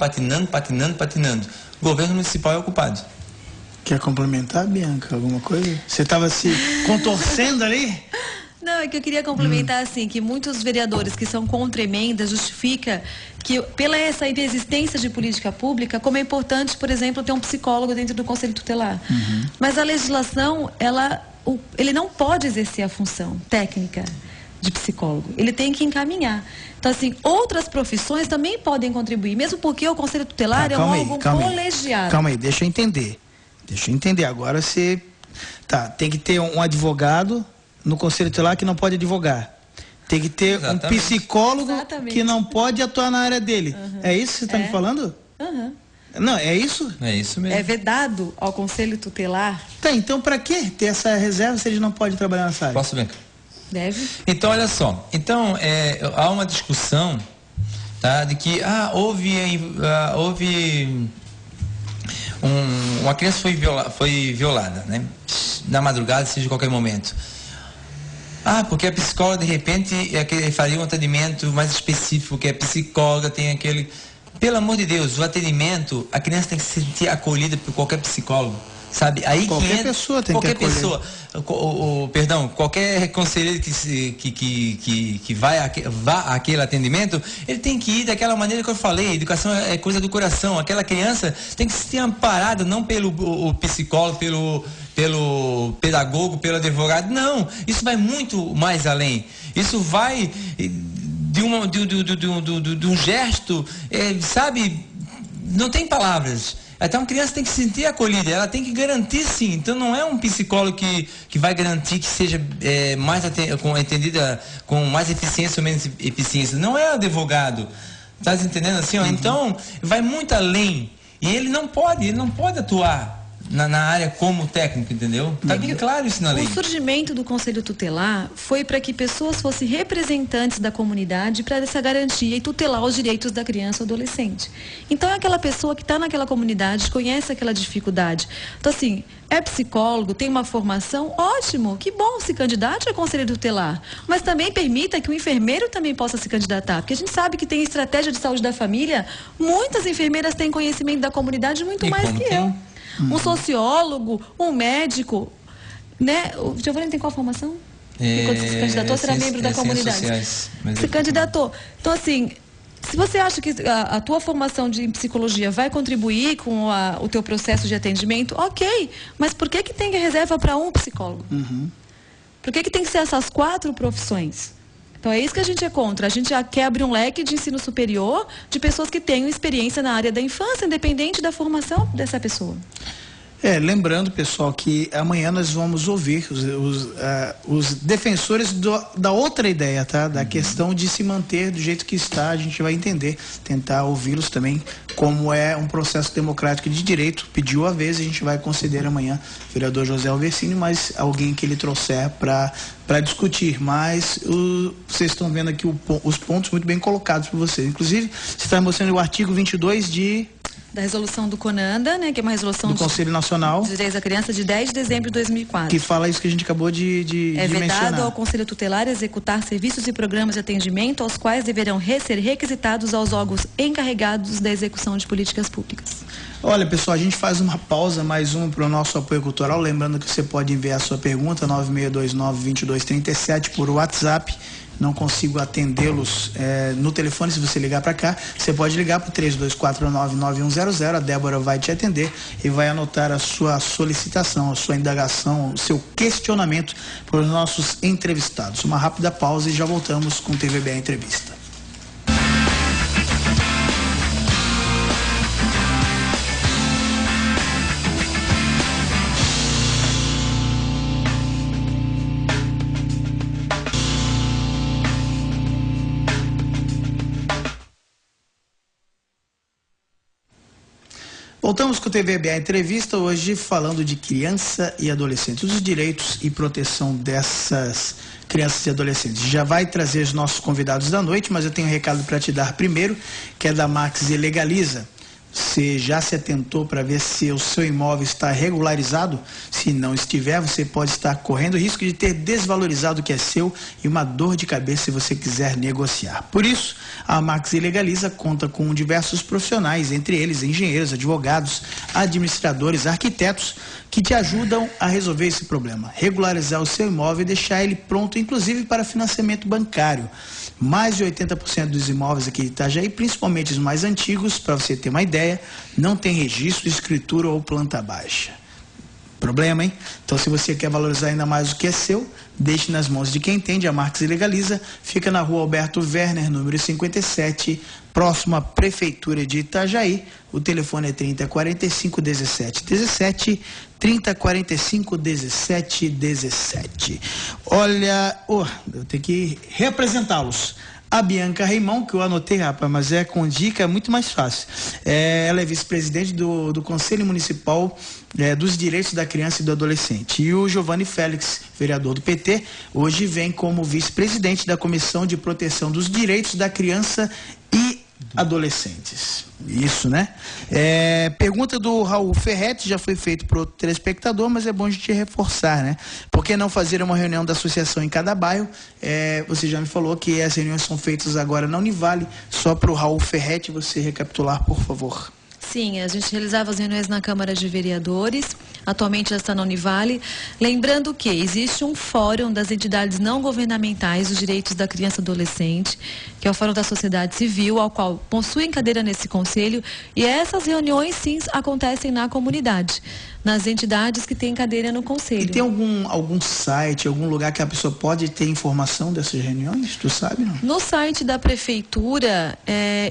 O governo municipal é o culpado. Quer complementar, Bianca, alguma coisa? Você estava se contorcendo ali? Não, é que eu queria complementar assim, que muitos vereadores que são contra emenda justifica que pela essa inexistência de política pública, como é importante, por exemplo, ter um psicólogo dentro do Conselho Tutelar. Mas a legislação, ele não pode exercer a função técnica de psicólogo. Ele tem que encaminhar. Então, assim, outras profissões também podem contribuir, mesmo porque o Conselho Tutelar é um órgão colegiado. Calma aí, deixa eu entender. Agora você... tem que ter um advogado no Conselho Tutelar que não pode advogar. Tem que ter um psicólogo que não pode atuar na área dele. É isso que você está me falando? Não, é isso? É isso mesmo. É vedado ao Conselho Tutelar. Então para que ter essa reserva se ele não pode trabalhar nessa área? Posso ver? Deve. Então, olha só. Então, há uma discussão, tá, de que uma criança foi violada, né? Na madrugada, seja em qualquer momento. Porque a psicóloga, de repente, faria um atendimento mais específico, que a psicóloga tem aquele... Pelo amor de Deus, o atendimento, a criança tem que se sentir acolhida por qualquer psicólogo, sabe? Aí qualquer pessoa tem que acolher. Perdão, qualquer conselheiro que vá àquele atendimento, ele tem que ir daquela maneira que eu falei. Educação é coisa do coração. Aquela criança tem que ser amparada, não pelo psicólogo, pelo pedagogo, pelo advogado. Não, isso vai muito mais além. Isso vai de um gesto, sabe? Não tem palavras. Então a criança tem que se sentir acolhida, ela tem que garantir sim. Então não é um psicólogo que vai garantir que seja entendida com mais eficiência ou menos eficiência. Não é advogado. Tá entendendo assim? Ó? Então vai muito além. E ele não pode atuar na área como técnico, entendeu? Tá bem claro isso na lei. O surgimento do Conselho Tutelar foi para que pessoas fossem representantes da comunidade para essa garantia e tutelar os direitos da criança ou adolescente. Então é aquela pessoa que está naquela comunidade, conhece aquela dificuldade. Então assim, é psicólogo, tem uma formação, ótimo, que bom, se candidate a Conselho Tutelar. Mas também permita que o enfermeiro também possa se candidatar, porque a gente sabe que tem estratégia de saúde da família, muitas enfermeiras têm conhecimento da comunidade muito mais que eu. Um sociólogo, um médico, né? O Giovanni tem qual formação? Quando se candidatou, será membro da comunidade. Sociais, se candidatou. Então, assim, se você acha que a tua formação de psicologia vai contribuir com o teu processo de atendimento, ok. Mas por que tem reserva para um psicólogo? Por que tem que ser essas 4 profissões? Então é isso que a gente é contra. A gente quer abrir um leque de ensino superior de pessoas que tenham experiência na área da infância, independente da formação dessa pessoa. Lembrando, pessoal, que amanhã nós vamos ouvir os defensores da outra ideia, tá? Da questão de se manter do jeito que está. A gente vai entender, tentar ouvi-los também, como é um processo democrático de direito. Pediu a vez, a gente vai conceder amanhã o vereador José Alversini, mas alguém que ele trouxer para discutir. Mas vocês estão vendo aqui os pontos muito bem colocados por vocês. Inclusive, você está mostrando o artigo 22 da resolução do CONANDA, né, que é uma resolução do Conselho Nacional de Direitos da Criança de 10 de dezembro de 2004. Que fala isso que a gente acabou de mencionar. Vedado ao Conselho Tutelar executar serviços e programas de atendimento aos quais deverão ser requisitados aos órgãos encarregados da execução de políticas públicas. Olha, pessoal, a gente faz uma pausa, mais uma para o nosso apoio cultural. Lembrando que você pode enviar a sua pergunta 9629-2237 por WhatsApp. Não consigo atendê-los no telefone. Se você ligar para cá, você pode ligar para o 3249-9100. A Débora vai te atender e vai anotar a sua solicitação, a sua indagação, o seu questionamento para os nossos entrevistados. Uma rápida pausa e já voltamos com o TVBA Entrevista. Voltamos com o TVBA Entrevista, hoje falando de criança e adolescente, os direitos e proteção dessas crianças e adolescentes. Já vai trazer os nossos convidados da noite, mas eu tenho um recado para te dar primeiro, que é da Max Legaliza. Você já se atentou para ver se o seu imóvel está regularizado? Se não estiver, você pode estar correndo o risco de ter desvalorizado o que é seu e uma dor de cabeça se você quiser negociar. Por isso, a Max Legaliza conta com diversos profissionais, entre eles engenheiros, advogados, administradores, arquitetos, que te ajudam a resolver esse problema, regularizar o seu imóvel e deixar ele pronto, inclusive para financiamento bancário. Mais de 80% dos imóveis aqui de Itajaí, principalmente os mais antigos, para você ter uma ideia, não tem registro, escritura ou planta baixa. Problema, hein? Então, se você quer valorizar ainda mais o que é seu, deixe nas mãos de quem entende. A Marques Legaliza fica na rua Alberto Werner, número 57, próximo à Prefeitura de Itajaí. O telefone é 3045 1717, 3045 1717. Olha, eu tenho que representá-los. A Bianca Reimão, que eu anotei, rapaz, mas é com dica, é muito mais fácil. Ela é vice-presidente do Conselho Municipal dos Direitos da Criança e do Adolescente. E o Giovanni Félix, vereador do PT, hoje vem como vice-presidente da Comissão de Proteção dos Direitos da Criança e Adolescentes. Isso, né? Pergunta do Raul Ferretti, já foi feito para outro telespectador, mas é bom a gente reforçar, né? Por que não fazer uma reunião da associação em cada bairro? Você já me falou que as reuniões são feitas agora na Univale. Só para o Raul Ferretti você recapitular, por favor. Sim, a gente realizava as reuniões na Câmara de Vereadores, atualmente já está na Univale. Lembrando que existe um fórum das entidades não governamentais dos direitos da criança e adolescente, que é o Fórum da Sociedade Civil, ao qual possuem cadeira nesse conselho, e essas reuniões, sim, acontecem na comunidade, nas entidades que têm cadeira no conselho. E tem algum site, algum lugar que a pessoa pode ter informação dessas reuniões? Tu sabe, não? No site da Prefeitura,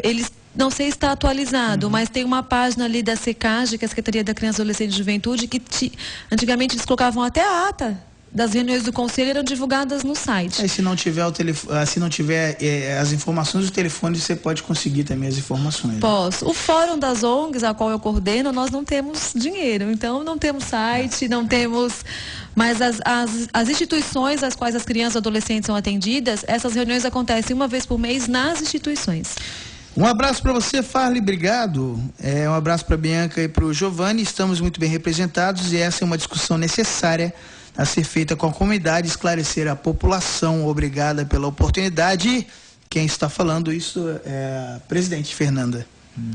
eles não sei se está atualizado, mas tem uma página ali da SECAG, que é a Secretaria da Criança, Adolescente e Juventude, que antigamente eles colocavam até a ata das reuniões do conselho, eram divulgadas no site. Se não tiver se não tiver as informações do telefone, você pode conseguir também as informações. Né? Posso. O Fórum das ONGs, a qual eu coordeno, nós não temos dinheiro, então não temos site, não temos... Mas as instituições às quais as crianças e adolescentes são atendidas, essas reuniões acontecem uma vez por mês nas instituições. Um abraço para você, Farley, obrigado. Um abraço para a Bianca e para o Giovanni. Estamos muito bem representados e essa é uma discussão necessária a ser feita com a comunidade, esclarecer a população. Obrigada pela oportunidade. Quem está falando isso é a presidente Fernanda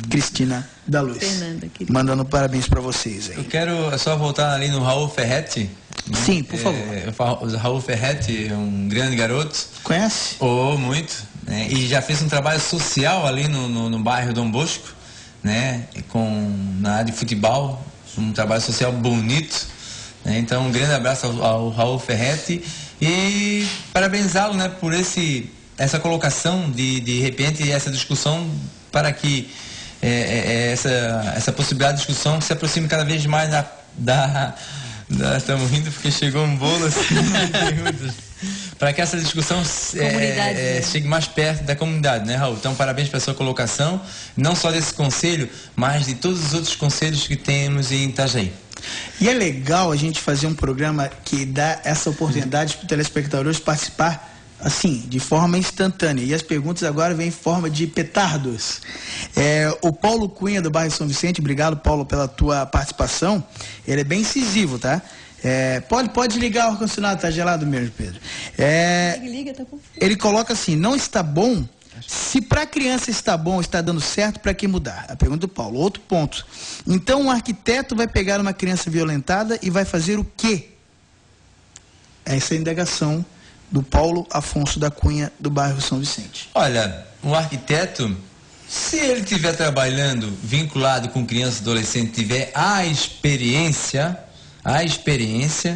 Cristina da Luz. Fernanda, querida. Mandando parabéns para vocês aí. Eu quero só voltar ali no Raul Ferretti. Sim, por favor. O Raul Ferretti é um grande garoto. Conhece? Muito. Né? E já fez um trabalho social ali no bairro Dom Bosco, né? Na área de futebol, um trabalho social bonito. Né? Então, um grande abraço ao Raul Ferretti e parabenizá-lo, né, por essa colocação de repente, essa discussão para que essa possibilidade de discussão se aproxime cada vez mais estamos rindo porque chegou um bolo assim de perguntas. Para que essa discussão chegue mais perto da comunidade, né, Raul? Então, parabéns pela sua colocação, não só desse conselho, mas de todos os outros conselhos que temos em Itajaí. E é legal a gente fazer um programa que dá essa oportunidade para o telespectador participar assim, de forma instantânea. E as perguntas agora vêm em forma de petardos. O Paulo Cunha, do bairro São Vicente, obrigado, Paulo, pela tua participação. Ele é bem incisivo, tá? Pode ligar o ar-condicionado, tá gelado mesmo, Pedro. Liga, tá com frio. Ele coloca assim, não está bom. Se para a criança está bom, está dando certo, para que mudar? A pergunta do Paulo. Outro ponto. Então, um arquiteto vai pegar uma criança violentada e vai fazer o quê? Essa é a indagação do Paulo Afonso da Cunha, do bairro São Vicente. Olha, um arquiteto, se ele estiver trabalhando vinculado com criança e adolescente, tiver a experiência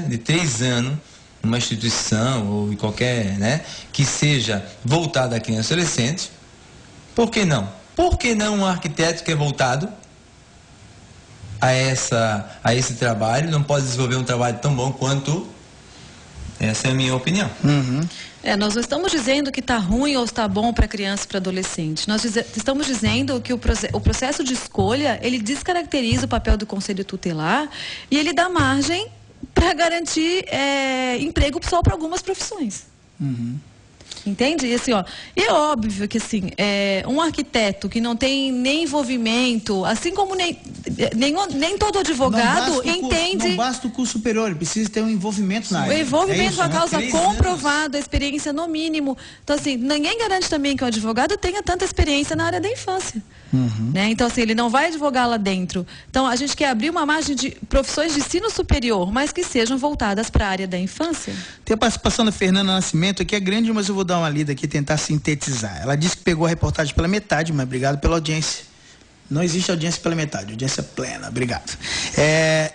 de 3 anos, numa instituição ou em qualquer, né, que seja voltada a criança e adolescente, por que não? Por que não um arquiteto que é voltado a esse trabalho não pode desenvolver um trabalho tão bom quanto? Essa é a minha opinião. Nós não estamos dizendo que está ruim ou está bom para criança e para adolescente. Nós estamos dizendo que o processo de escolha, ele descaracteriza o papel do Conselho Tutelar e ele dá margem para garantir emprego só para algumas profissões. Entende? E assim, e é óbvio que assim, um arquiteto que não tem nem envolvimento, assim como nem todo advogado entende. Não basta o curso superior, ele precisa ter um envolvimento na área. O envolvimento com a causa comprovado, a experiência no mínimo. Então, assim, ninguém garante também que o advogado tenha tanta experiência na área da infância. Né? Então, assim, ele não vai advogar lá dentro. Então, a gente quer abrir uma margem de profissões de ensino superior, mas que sejam voltadas para a área da infância. Tem a participação da Fernanda Nascimento, aqui é grande, mas eu vou dar uma lida aqui e tentar sintetizar. Ela disse que pegou a reportagem pela metade, mas obrigado pela audiência. Não existe audiência pela metade, audiência plena, obrigado.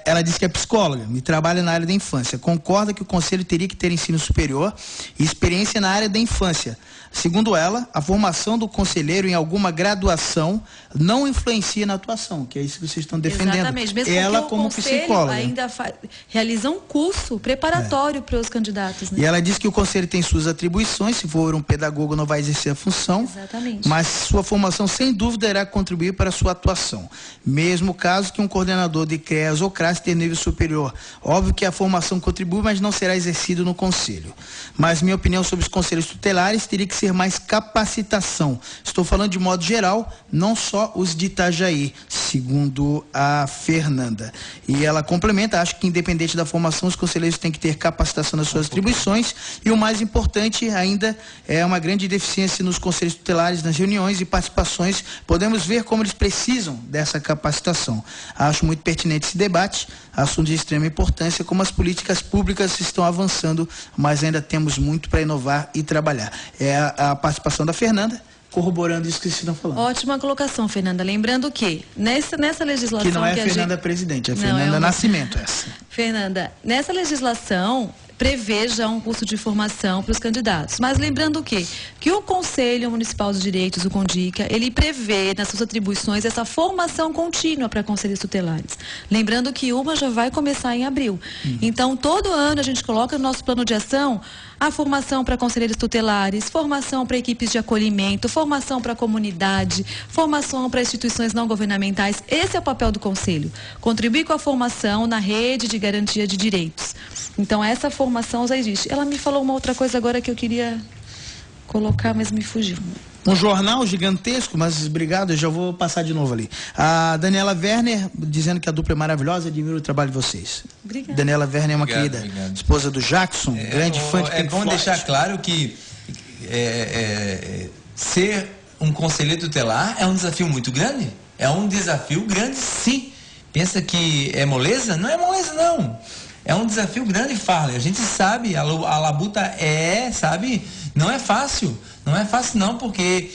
Ela disse que é psicóloga e trabalha na área da infância. Concorda que o Conselho teria que ter ensino superior e experiência na área da infância. Segundo ela, a formação do conselheiro em alguma graduação não influencia na atuação, que é isso que vocês estão defendendo. Exatamente, mesmo ela porque como o Conselho psicóloga ainda realiza um curso preparatório para os candidatos. Né? E ela diz que o Conselho tem suas atribuições, se for um pedagogo não vai exercer a função. Exatamente. Mas sua formação sem dúvida irá contribuir para a sua atuação. Mesmo caso que um coordenador de CREAS ou CRAS tenha nível superior. Óbvio que a formação contribui, mas não será exercido no Conselho. Mas minha opinião sobre os conselhos tutelares teria que ser mais capacitação. Estou falando de modo geral, não só os de Itajaí, segundo a Fernanda. E ela complementa, acho que independente da formação, os conselheiros têm que ter capacitação nas suas atribuições e o mais importante ainda é uma grande deficiência nos conselhos tutelares, nas reuniões e participações. Podemos ver como eles precisam dessa capacitação. Acho muito pertinente esse debate, assunto de extrema importância, como as políticas públicas estão avançando, mas ainda temos muito para inovar e trabalhar. É a participação da Fernanda, corroborando isso que vocês estão falando. Ótima colocação, Fernanda. Lembrando que nessa legislação... Que não é a Fernanda presidente, é a Fernanda Nascimento essa. Fernanda, nessa legislação, prevê já um curso de formação para os candidatos. Mas lembrando o quê? Que o Conselho Municipal de Direitos, o CONDICA, ele prevê nas suas atribuições essa formação contínua para conselhos tutelares. Lembrando que uma já vai começar em abril. Então, todo ano a gente coloca no nosso plano de ação a formação para conselheiros tutelares, formação para equipes de acolhimento, formação para a comunidade, formação para instituições não governamentais. Esse é o papel do Conselho. Contribuir com a formação na rede de garantia de direitos. Então, essa formação já existe. Ela me falou uma outra coisa agora que eu queria colocar, mas me fugiu. Um jornal gigantesco, mas obrigado, eu já vou passar de novo ali. A Daniela Werner dizendo que a dupla é maravilhosa, admiro o trabalho de vocês. Obrigada. Daniela Werner é uma querida esposa do Jackson, grande fã de Pink É bom Floyd. deixar claro que ser um conselheiro tutelar é um desafio muito grande. É um desafio grande, sim. Pensa que é moleza? Não é moleza, não. É um desafio grande, Farley. A gente sabe, a labuta sabe, não é fácil. Não é fácil não, porque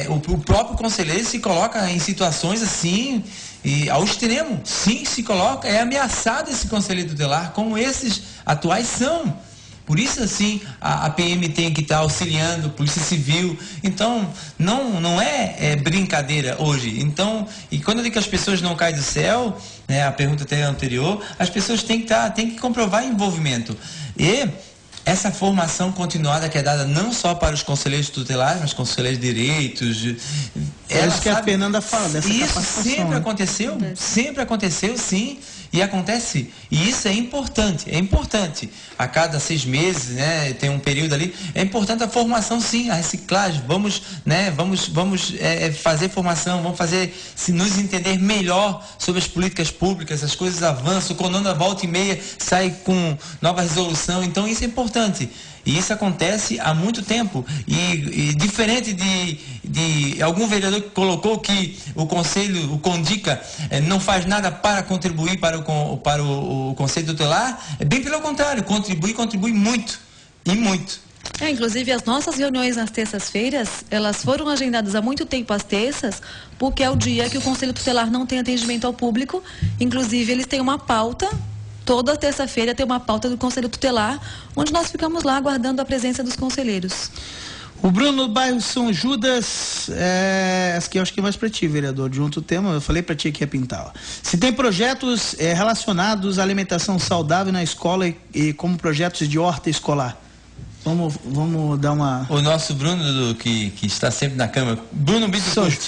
o próprio conselheiro se coloca em situações assim, e ao extremo. Sim, se coloca, é ameaçado esse conselheiro tutelar, como esses atuais são. Por isso, assim, a PM tem que estar auxiliando, Polícia Civil. Então, não é brincadeira hoje. Então, e quando eu digo que as pessoas não caem do céu, né, a pergunta até anterior, as pessoas têm que comprovar envolvimento. E essa formação continuada que é dada não só para os conselheiros tutelares, mas conselheiros de direitos. É isso que a Fernanda fala, dessa capacitação. Isso sempre aconteceu, sim, e acontece. E isso é importante. A cada 6 meses, né, tem um período ali, é importante a formação, sim, a reciclagem. Vamos fazer formação, vamos nos entender melhor sobre as políticas públicas, as coisas avançam, o CONANDA volta e meia sai com nova resolução, então isso é importante. E isso acontece há muito tempo. E diferente de algum vereador que colocou que o Conselho, o CONDICA, não faz nada para contribuir para o Conselho Tutelar, é bem pelo contrário, contribui muito. E muito. Inclusive, as nossas reuniões nas terças-feiras, elas foram agendadas há muito tempo às terças, porque é o dia que o Conselho Tutelar não tem atendimento ao público. Inclusive, eles têm uma pauta. Toda terça-feira tem uma pauta do Conselho Tutelar, onde nós ficamos lá aguardando a presença dos conselheiros. O Bruno do bairro São Judas, essa aqui eu acho que é mais para ti, vereador, junto o tema, eu falei para ti que ia pintar. Ó. Se tem projetos relacionados à alimentação saudável na escola e como projetos de horta escolar. Vamos dar uma... O nosso Bruno, que está sempre na Câmara, Bruno Bittencourt.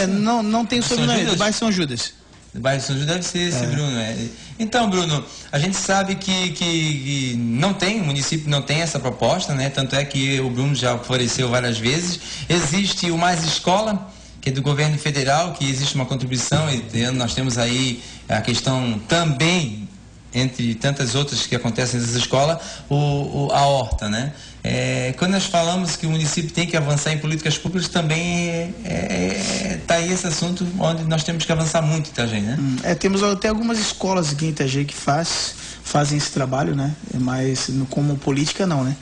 Não tem sobrenome, do bairro São Judas. Do bairro São Judas deve ser esse Bruno. Então, Bruno, a gente sabe que o município não tem essa proposta, né? Tanto é que o Bruno já ofereceu várias vezes. Existe o Mais Escola, que é do governo federal, que existe uma contribuição, e nós temos aí a questão também, entre tantas outras que acontecem nessa escola, a horta, né? Quando nós falamos que o município tem que avançar em políticas públicas, também está aí esse assunto onde nós temos que avançar muito, Itajaí, né? Temos até algumas escolas aqui em Itajaí que fazem esse trabalho, né? Mas como política não, né?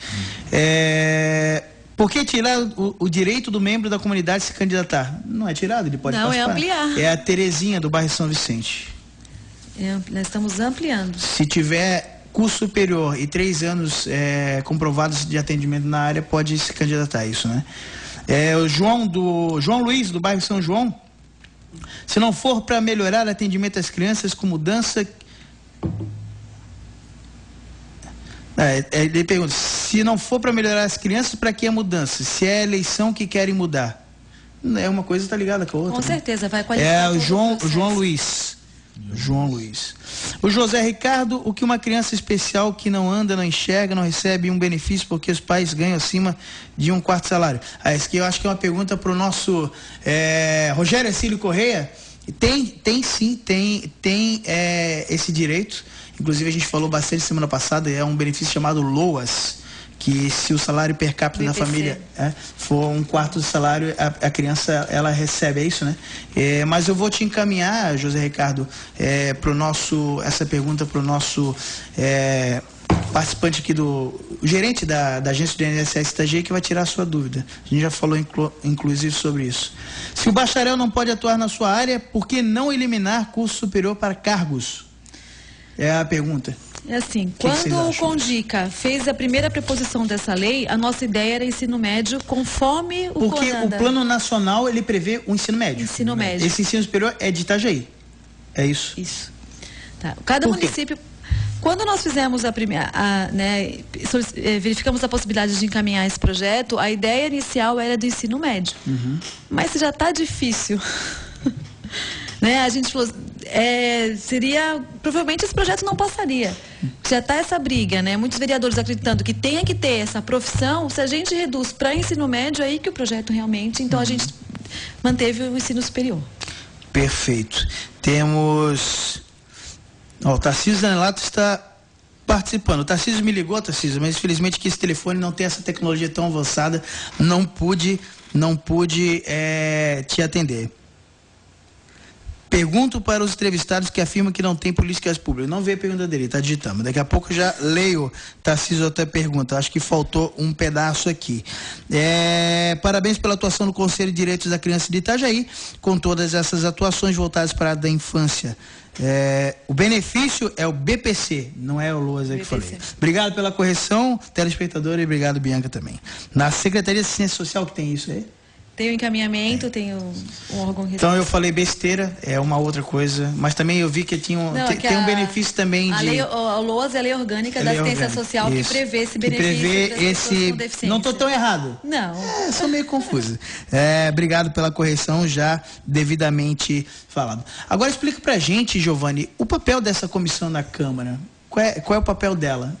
Por que tirar o direito do membro da comunidade se candidatar? Não é tirado, ele pode participar. Não, é ampliar. É a Terezinha do bairro São Vicente. Nós estamos ampliando. Se tiver curso superior e 3 anos comprovados de atendimento na área, pode se candidatar a isso, né? O João Luiz, do bairro São João, se não for para melhorar o atendimento às crianças com mudança... ele pergunta, se não for para melhorar as crianças, para que a mudança? Se é a eleição que querem mudar. Uma coisa está ligada com a outra. Com certeza, vai qualificar. O João Luiz. O José Ricardo, o que uma criança especial que não anda, não enxerga, não recebe um benefício porque os pais ganham acima de 1/4 salário? Essa aqui eu acho que é uma pergunta para o nosso Rogério Acílio Correia. Tem sim esse direito. Inclusive a gente falou bastante semana passada, é um benefício chamado LOAS, que se o salário per capita na família for 1/4 do salário, a criança ela recebe, é isso, né? Mas eu vou te encaminhar, José Ricardo, essa pergunta para o nosso participante aqui o gerente da agência do INSS Itajaí, que vai tirar a sua dúvida. A gente já falou inclusive sobre isso. Se o bacharel não pode atuar na sua área, por que não eliminar curso superior para cargos? É a pergunta. É assim, quando o Condica fez a primeira proposição dessa lei, a nossa ideia era ensino médio conforme o Porque o plano nacional, ele prevê o ensino médio. Ensino médio. Esse ensino superior é de Itajaí. É isso? Isso. Tá. Cada município... Quando nós fizemos verificamos a possibilidade de encaminhar esse projeto, a ideia inicial era do ensino médio. Mas já está difícil. A gente falou, provavelmente esse projeto não passaria. Já está essa briga, muitos vereadores acreditando que tenha que ter essa profissão, se a gente reduz para ensino médio, aí que o projeto realmente, então a gente manteve o ensino superior. Perfeito. Temos... o Tarcísio Zanelato está participando. O Tarcísio me ligou, Tarcísio, mas infelizmente que esse telefone não tem essa tecnologia tão avançada, não pude te atender. Pergunto para os entrevistados que afirmam que não tem políticas públicas. Não veio a pergunta dele, está digitando. Daqui a pouco eu já leio, Tarcísio, até pergunta. Acho que faltou um pedaço aqui. Parabéns pela atuação no Conselho de Direitos da Criança de Itajaí, com todas essas atuações voltadas para a área da infância. O benefício é o BPC, não é o Loas que falei. Obrigado pela correção, telespectador, e obrigado, Bianca, também. Na Secretaria de Assistência Social que tem isso aí? Tem o encaminhamento, tem um órgão... Então eu falei besteira, é uma outra coisa, mas também eu vi que tem um benefício também de... O LOAS é a Lei Orgânica da Assistência Social, isso, que prevê esse benefício das pessoas com Não estou tão errado? Não. Sou meio confuso. Obrigado pela correção, já devidamente falado. Agora explica pra gente, Giovanni, o papel dessa comissão na Câmara. Qual é o papel dela,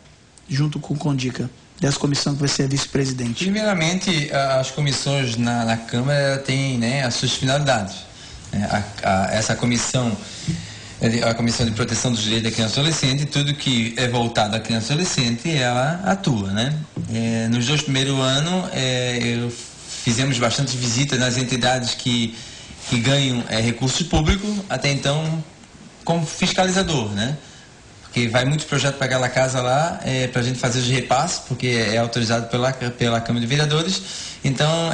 junto com o Condica? Dessa comissão que você é vice-presidente? Primeiramente, as comissões na Câmara têm as suas finalidades. Essa comissão, a Comissão de Proteção dos Direitos da Criança e Adolescente, tudo que é voltado à criança e adolescente, ela atua. Nos 2 primeiros anos, fizemos bastante visitas nas entidades que ganham recursos públicos, até então, como fiscalizador, porque vai muito projeto para aquela casa lá, para a gente fazer os repasses, porque é autorizado pela Câmara de Vereadores. Então,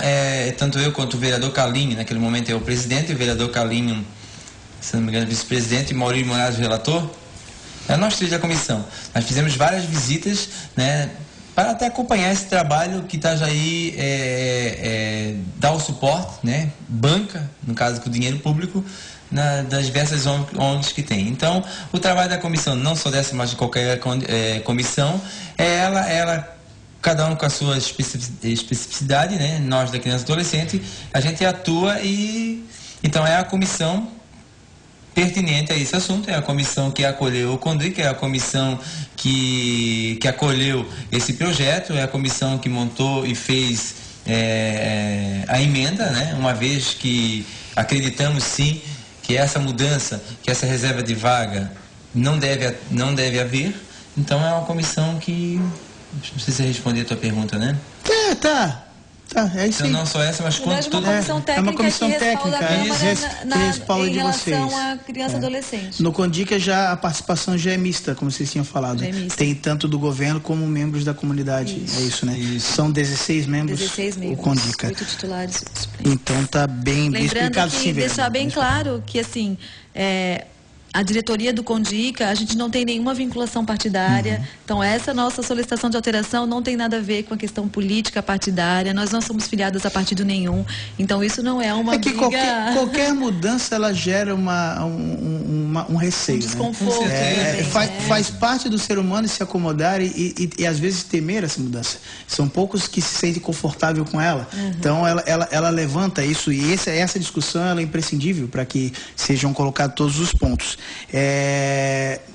tanto eu quanto o vereador Carlinho, naquele momento é o presidente, e o vereador Carlinho, se não me engano, vice-presidente, e Maurício Moraes, o relator, nós 3 da comissão. Nós fizemos várias visitas, para até acompanhar esse trabalho que Itajaí dá o suporte, banca, no caso com o dinheiro público, das diversas ONGs que tem. Então, o trabalho da comissão, não só dessa, mas de qualquer comissão, ela, cada um com a sua especificidade, Nós da criança e adolescente, a gente atua e... Então, é a comissão pertinente a esse assunto, é a comissão que acolheu o Condica, é a comissão que acolheu esse projeto, é a comissão que montou e fez a emenda, uma vez que acreditamos sim que essa mudança, que essa reserva de vaga não deve haver. Então é uma comissão que... Não sei se responder a tua pergunta, Tá, é isso. Então não só essa, mas quanto tudo... É uma comissão técnica que respalda em de relação vocês. à criança e adolescente. No Condica a participação já é mista, como vocês tinham falado. Tem tanto do governo como membros da comunidade. Isso. É isso, né? Isso. São 16 membros. 16 membros. O Condica. 8 titulares. Então tá bem explicado, sim, deixar bem claro que assim, a diretoria do Condica, a gente não tem nenhuma vinculação partidária. Então, essa nossa solicitação de alteração não tem nada a ver com a questão política partidária. Nós não somos filiadas a partido nenhum. Então, isso não é uma briga... qualquer mudança, ela gera um receio. Um desconforto. Faz parte do ser humano se acomodar e às vezes temer essa mudança. São poucos que se sentem confortável com ela. Então, ela levanta isso. E essa discussão ela é imprescindível para que sejam colocados todos os pontos.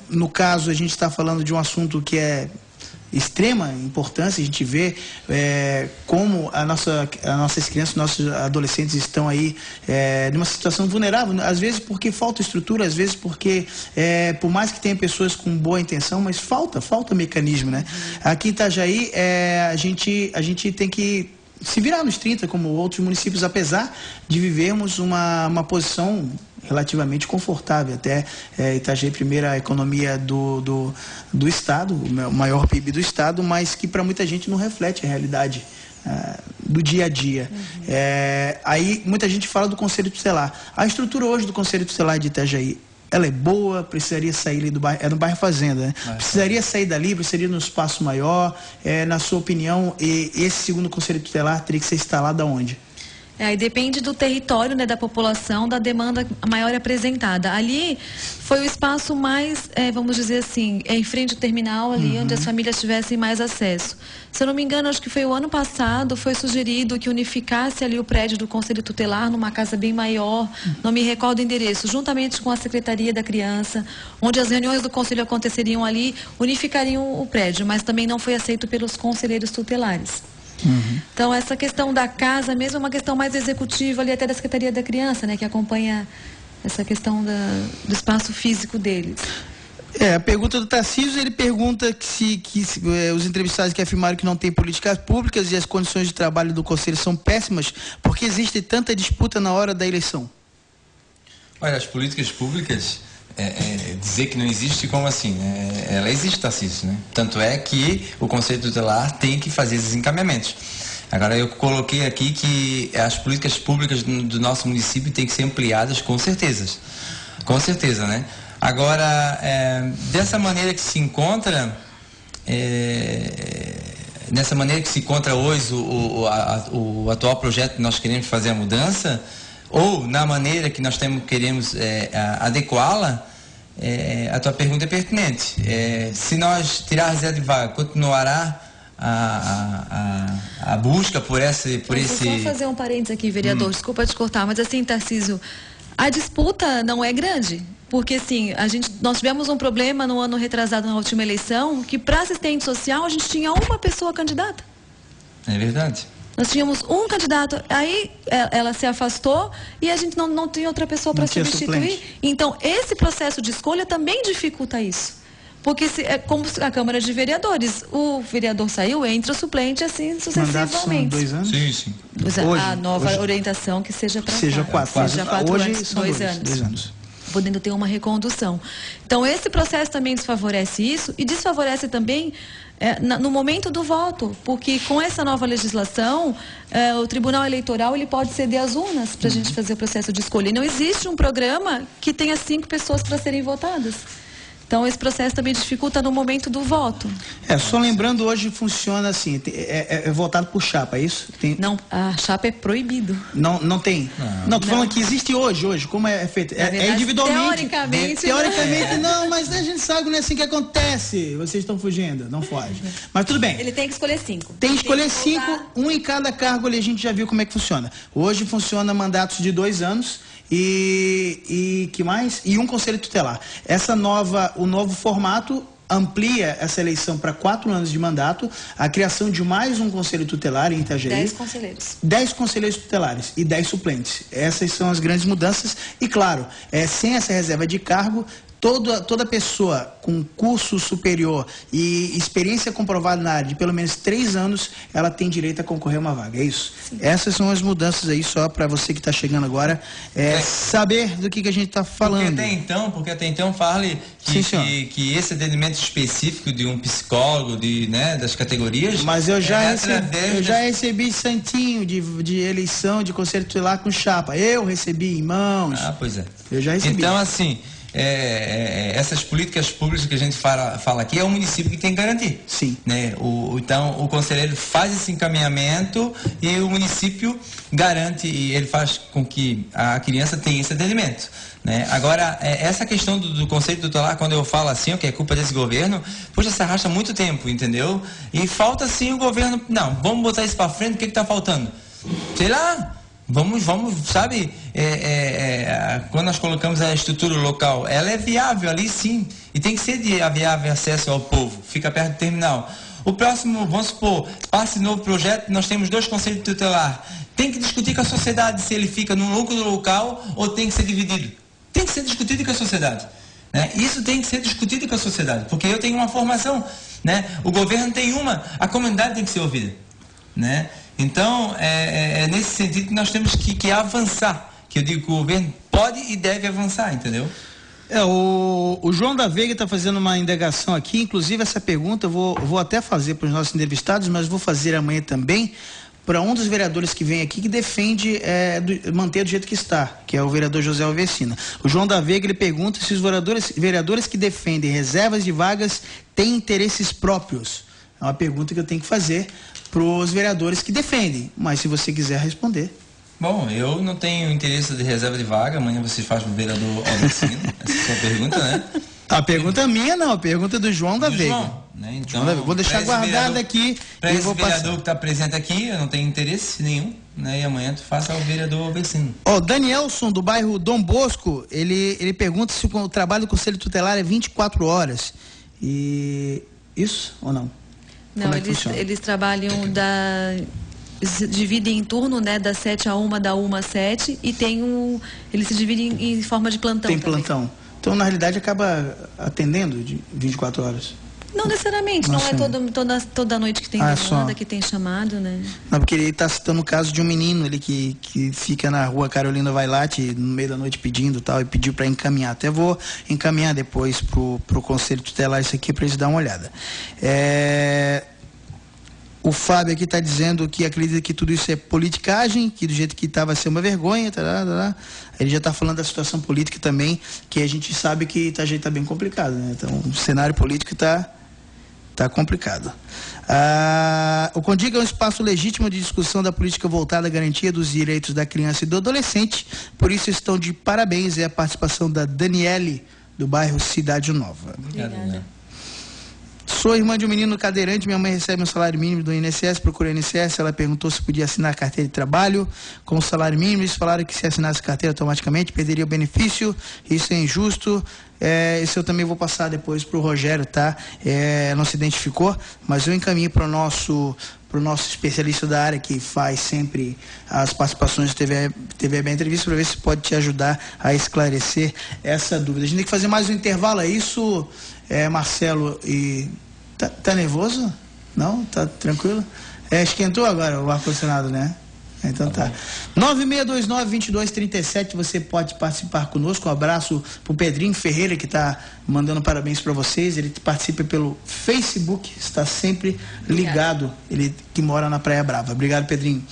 No caso, a gente está falando de um assunto que é extrema importância. A gente vê como nossas crianças, nossos adolescentes estão aí numa situação vulnerável, às vezes porque falta estrutura, às vezes porque por mais que tenha pessoas com boa intenção, mas falta mecanismo, Aqui em Itajaí a gente tem que se virar nos 30, como outros municípios, apesar de vivermos uma posição relativamente confortável. Até Itajaí, primeira economia do Estado, o maior PIB do Estado, mas que para muita gente não reflete a realidade do dia a dia. Aí muita gente fala do Conselho Tutelar. A estrutura hoje do Conselho Tutelar de Itajaí ela é boa, precisaria sair ali do bairro, é no bairro Fazenda, né? Precisaria sair dali, precisaria num espaço maior. Na sua opinião, esse segundo conselho tutelar teria que ser instalado aonde? Aí depende do território, né, da população, da demanda maior apresentada. Ali foi o espaço mais, vamos dizer assim, em frente ao terminal ali, onde as famílias tivessem mais acesso. Se eu não me engano, acho que foi o ano passado, foi sugerido que unificasse ali o prédio do Conselho Tutelar numa casa bem maior, não me recordo o endereço, juntamente com a Secretaria da Criança, onde as reuniões do Conselho aconteceriam ali, unificariam o prédio, mas também não foi aceito pelos conselheiros tutelares. Então, essa questão da casa mesmo é uma questão mais executiva ali até da Secretaria da Criança, né, que acompanha essa questão do espaço físico deles. A pergunta do Tarcísio, ele pergunta que os entrevistados que afirmaram que não tem políticas públicas e as condições de trabalho do Conselho são péssimas, por que existe tanta disputa na hora da eleição? Olha, as políticas públicas, dizer que não existe, como assim? Ela existe, Tarcísio, né? Tanto é que o Conselho Tutelar tem que fazer esses encaminhamentos. Agora, eu coloquei aqui que as políticas públicas do nosso município têm que ser ampliadas, com certeza, né? Agora, dessa maneira que se encontra, hoje o atual projeto que nós queremos fazer a mudança, ou na maneira que nós queremos adequá-la, a tua pergunta é pertinente. Se nós tirar a reserva de vaga, continuará a busca por esse... Vou só fazer um parênteses aqui, vereador, desculpa te cortar, mas assim, Tarcísio, a disputa não é grande, porque assim, nós tivemos um problema no ano retrasado, na última eleição, que para assistente social a gente tinha uma pessoa candidata. É verdade. Nós tínhamos um candidato, aí ela se afastou e a gente não tinha outra pessoa para substituir. Suplente. Então, esse processo de escolha também dificulta isso. Porque como a Câmara de Vereadores, o vereador saiu, entra o suplente, assim sucessivamente. 2 anos? Sim. A nova orientação que seja para 4. Seja 4 hoje anos, são 2 anos. Podendo ter uma recondução. Então, esse processo também desfavorece isso e desfavorece também no momento do voto, porque com essa nova legislação, o Tribunal Eleitoral ele pode ceder as urnas para a gente fazer o processo de escolha. E não existe um programa que tenha 5 pessoas para serem votadas. Então, esse processo também dificulta no momento do voto. Só lembrando, hoje funciona assim, é votado por chapa, é isso? Não, a chapa é proibido. Não tem? Não, tô falando que existe hoje, como é feito? É individualmente. Teoricamente não, mas a gente sabe que não é assim que acontece. Vocês estão fugindo, não foge. Mas tudo bem. Ele tem que escolher 5. Tem que escolher 5, um em cada cargo ali, a gente já viu como é que funciona. Hoje funciona mandatos de 2 anos. E que mais? E um conselho tutelar. O novo formato amplia essa eleição para 4 anos de mandato, a criação de mais um conselho tutelar em Itajaí. 10 conselheiros. 10 conselheiros tutelares e 10 suplentes. Essas são as grandes mudanças. E claro, sem essa reserva de cargo, toda pessoa com curso superior e experiência comprovada na área de pelo menos 3 anos, ela tem direito a concorrer a uma vaga, é isso? Sim. Essas são as mudanças aí, só para você que está chegando agora, saber do que a gente está falando. Porque até então fale que esse atendimento específico de um psicólogo, das categorias... Mas eu já recebi santinho de eleição de conselho tutelar com chapa. Eu recebi em mãos. Pois é. Eu já recebi. Então, assim... essas políticas públicas que a gente fala aqui, é o município que tem que garantir. Sim. Então, o conselheiro faz esse encaminhamento e o município garante, e ele faz com que a criança tenha esse atendimento. Agora, essa questão do conselho tutelar, quando eu falo assim, que é culpa desse governo, se arrasta muito tempo, entendeu? E falta sim o governo, vamos botar isso para frente, o que está faltando? Sei lá. Vamos, sabe, quando nós colocamos a estrutura local, ela é viável ali sim, e tem que ser de viável acesso ao povo, fica perto do terminal. O próximo, vamos supor, passe novo projeto, nós temos 2 conselhos tutelares, tem que discutir com a sociedade se ele fica no núcleo local ou tem que ser dividido. Tem que ser discutido com a sociedade. Isso tem que ser discutido com a sociedade, porque eu tenho uma formação, o governo tem uma, a comunidade tem que ser ouvida. Então, é nesse sentido que nós temos que avançar, que eu digo que o governo pode e deve avançar, entendeu? O João da Veiga está fazendo uma indagação aqui, inclusive essa pergunta eu vou até fazer para os nossos entrevistados, mas vou fazer amanhã também. para um dos vereadores que vem aqui que defende manter do jeito que está, que é o vereador José Alvecina. O João da Veiga, ele pergunta se os vereadores que defendem reservas de vagas têm interesses próprios. É uma pergunta que eu tenho que fazer para os vereadores que defendem, mas se você quiser responder. Bom, eu não tenho interesse de reserva de vaga, amanhã você faz para o vereador Alvecino, essa é a sua pergunta, né? A pergunta é minha não, a pergunta é do João da Veiga. João, né? Então, vou deixar guardado aqui. Para esse vereador que está presente aqui, eu não tenho interesse nenhum, né? E amanhã tu faça ao vereador Alvecino. Ó, Danielson, do bairro Dom Bosco, ele pergunta se o trabalho do Conselho Tutelar é 24 horas. E isso ou não? Não, eles trabalham eles dividem em turno, né, das 7 a 1, da 1 às 7, e eles se dividem em forma de plantão. Tem também. Plantão. Então, na realidade, acaba atendendo de 24 horas. Não necessariamente, não é toda noite que tem demanda, que tem chamado, né? Não, porque ele está citando o caso de um menino ali que fica na rua Carolina Vailate no meio da noite pedindo tal, e pediu para encaminhar. Até vou encaminhar depois pro Conselho Tutelar isso aqui para eles dar uma olhada. O Fábio aqui está dizendo que acredita que tudo isso é politicagem, que do jeito que está vai ser uma vergonha. Ele já está falando da situação política também, que a gente sabe que Itajaí está bem complicado, né? Então, o cenário político está complicado. O Condiga é um espaço legítimo de discussão da política voltada à garantia dos direitos da criança e do adolescente, por isso estão de parabéns. É a participação da Daniele, do bairro Cidade Nova. Obrigada. Sou irmã de um menino cadeirante, minha mãe recebe um salário mínimo do INSS, procurei o INSS, ela perguntou se podia assinar a carteira de trabalho com o salário mínimo, eles falaram que se assinasse a carteira automaticamente perderia o benefício, isso é injusto. Isso eu também vou passar depois para o Rogério, tá? Não se identificou, mas eu encaminho para o nosso especialista da área que faz sempre as participações de TV Bem Entrevista, para ver se pode te ajudar a esclarecer essa dúvida. A gente tem que fazer mais um intervalo, é isso, Marcelo? E tá nervoso? Não? Tá tranquilo? Esquentou agora o ar-condicionado, né? Então tá. 9629-2237, você pode participar conosco. Um abraço pro Pedrinho Ferreira, que tá mandando parabéns para vocês. Ele participa pelo Facebook, está sempre ligado. Ele que mora na Praia Brava. Obrigado, Pedrinho.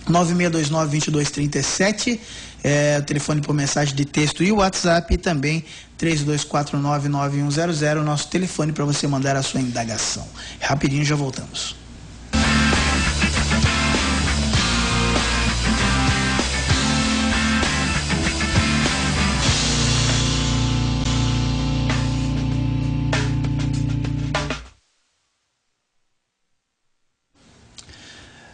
9629-2237, o telefone por mensagem de texto, e o WhatsApp, e também 3249-9100, nosso telefone para você mandar a sua indagação. Rapidinho, já voltamos.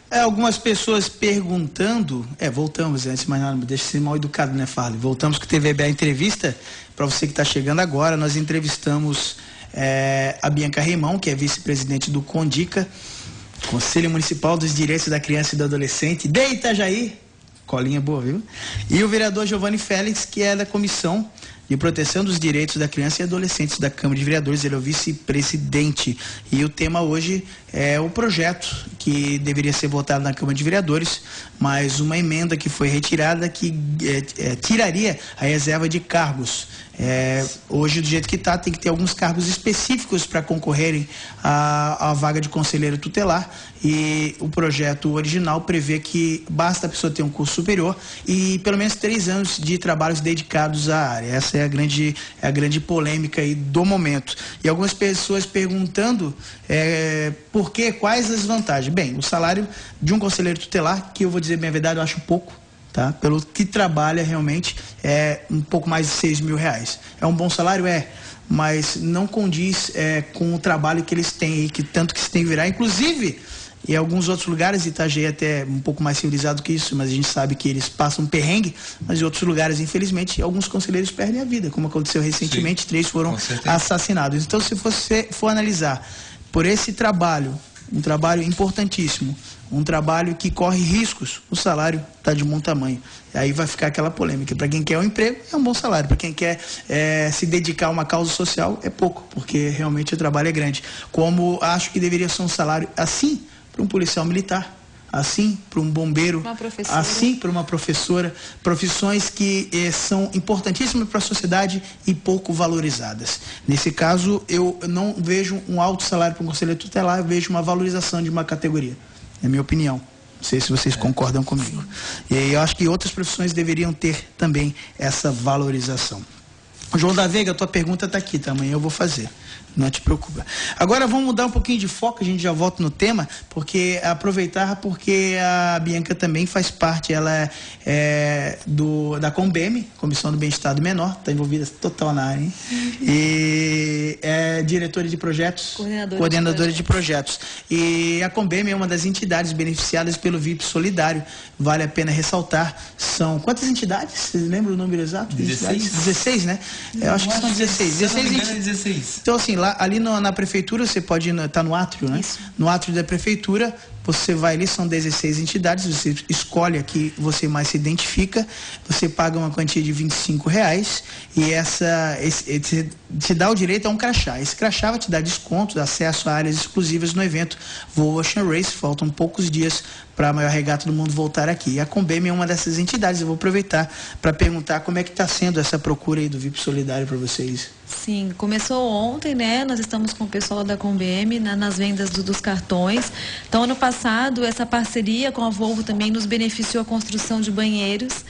Algumas pessoas perguntando, voltamos, antes de mais nada, deixa de ser mal educado, né, Farley? Voltamos com o TVB a entrevista, para você que está chegando agora, nós entrevistamos a Bianca Reimão, que é vice-presidente do CONDICA, Conselho Municipal dos Direitos da Criança e do Adolescente de Itajaí, colinha boa, viu? E o vereador Giovanni Félix, que é da Comissão de Proteção dos Direitos da Criança e Adolescentes da Câmara de Vereadores, ele é o vice-presidente. E o tema hoje é o projeto que deveria ser votado na Câmara de Vereadores, mas uma emenda que foi retirada que tiraria a reserva de cargos. Hoje, do jeito que está, tem que ter alguns cargos específicos para concorrerem à vaga de conselheiro tutelar, e o projeto original prevê que basta a pessoa ter um curso superior e pelo menos 3 anos de trabalhos dedicados à área. Essa é a grande polêmica aí do momento. E algumas pessoas perguntando por quê, quais as vantagens. Bem, o salário de um conselheiro tutelar, que eu vou dizer bem a verdade, eu acho pouco. Tá? Pelo que trabalha realmente, é um pouco mais de R$6.000. É um bom salário? Mas não condiz com o trabalho que eles têm aí, que tanto que se tem que virar. Inclusive, em alguns outros lugares, Itajaí é até um pouco mais civilizado que isso, mas a gente sabe que eles passam perrengue, mas em outros lugares, infelizmente, alguns conselheiros perdem a vida, como aconteceu recentemente. Sim, 3 foram assassinados. Então, se você for analisar por esse trabalho, um trabalho importantíssimo, um trabalho que corre riscos, o salário está de bom tamanho. E aí vai ficar aquela polêmica. Para quem quer um emprego, é um bom salário. Para quem quer se dedicar a uma causa social, é pouco, porque realmente o trabalho é grande. Como acho que deveria ser um salário assim para um policial militar, assim para um bombeiro, assim para uma professora, profissões que são importantíssimas para a sociedade e pouco valorizadas. Nesse caso, eu não vejo um alto salário para um conselheiro tutelar, eu vejo uma valorização de uma categoria. É a minha opinião. Não sei se vocês concordam comigo. E eu acho que outras profissões deveriam ter também essa valorização. João da Veiga, a tua pergunta está aqui, tá? Amanhã eu vou fazer. Não te preocupa. Agora vamos mudar um pouquinho de foco, a gente já volta no tema, porque a Bianca também faz parte, ela é da Combem, Comissão do Bem-Estar do Menor, está envolvida total na área, hein? E é diretora de projetos, coordenadora de projetos. E a Combem é uma das entidades beneficiadas pelo VIP Solidário, vale a pena ressaltar. São quantas entidades? Vocês lembram o número exato? 16, né? Eu acho que são 16. 16. Então, assim, ali na prefeitura, você pode ir, tá no átrio, né? Isso. No átrio da prefeitura, você vai ali, são 16 entidades, você escolhe a que você mais se identifica, você paga uma quantia de R$25 e te dá o direito a um crachá. Esse crachá vai te dar desconto, acesso a áreas exclusivas no evento Voo Ocean Race. Faltam poucos dias para a maior regata do mundo voltar aqui. E a Combem é uma dessas entidades. Eu vou aproveitar para perguntar como é que está sendo essa procura aí do VIP Solidário para vocês. Sim, começou ontem, né? Nós estamos com o pessoal da Combem nas vendas dos cartões. Então, ano passado, essa parceria com a Volvo também nos beneficiou a construção de banheiros,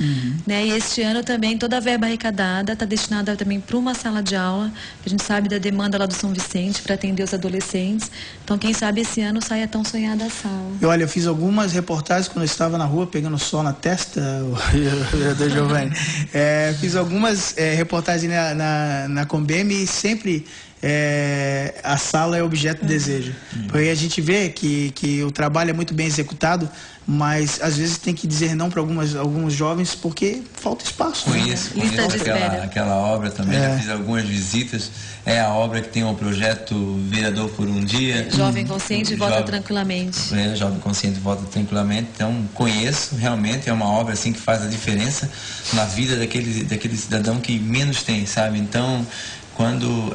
né? E este ano também toda a verba arrecadada está destinada também para uma sala de aula. A gente sabe da demanda lá do São Vicente para atender os adolescentes. Então, quem sabe esse ano sai a tão sonhada sala. Olha, eu fiz algumas reportagens quando eu estava na rua pegando sol na testa, o vereador Giovanni. Fiz algumas reportagens na Combem e sempre a sala é objeto de desejo. Porque a gente vê que o trabalho é muito bem executado, mas às vezes tem que dizer não para alguns jovens porque falta espaço. Conheço aquela obra também, já fiz algumas visitas. É a obra que tem o projeto Vereador por um Dia. Jovem Consciente Vota Tranquilamente. Jovem Consciente Vota Tranquilamente. Então, conheço, realmente, é uma obra assim que faz a diferença na vida daquele cidadão que menos tem, sabe? Então, quando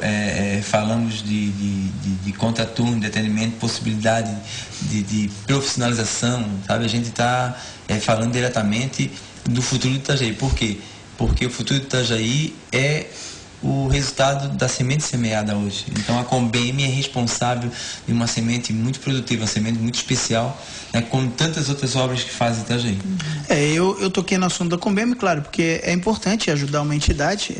falamos de contraturno, de atendimento, possibilidade de profissionalização, sabe? A gente está falando diretamente do futuro de Itajaí. Por quê? Porque o futuro de Itajaí é o resultado da semente semeada hoje. Então a Combem é responsável de uma semente muito produtiva, uma semente muito especial, né, como tantas outras obras que fazem Itajaí. Eu toquei no assunto da Combem, claro, porque é importante ajudar uma entidade.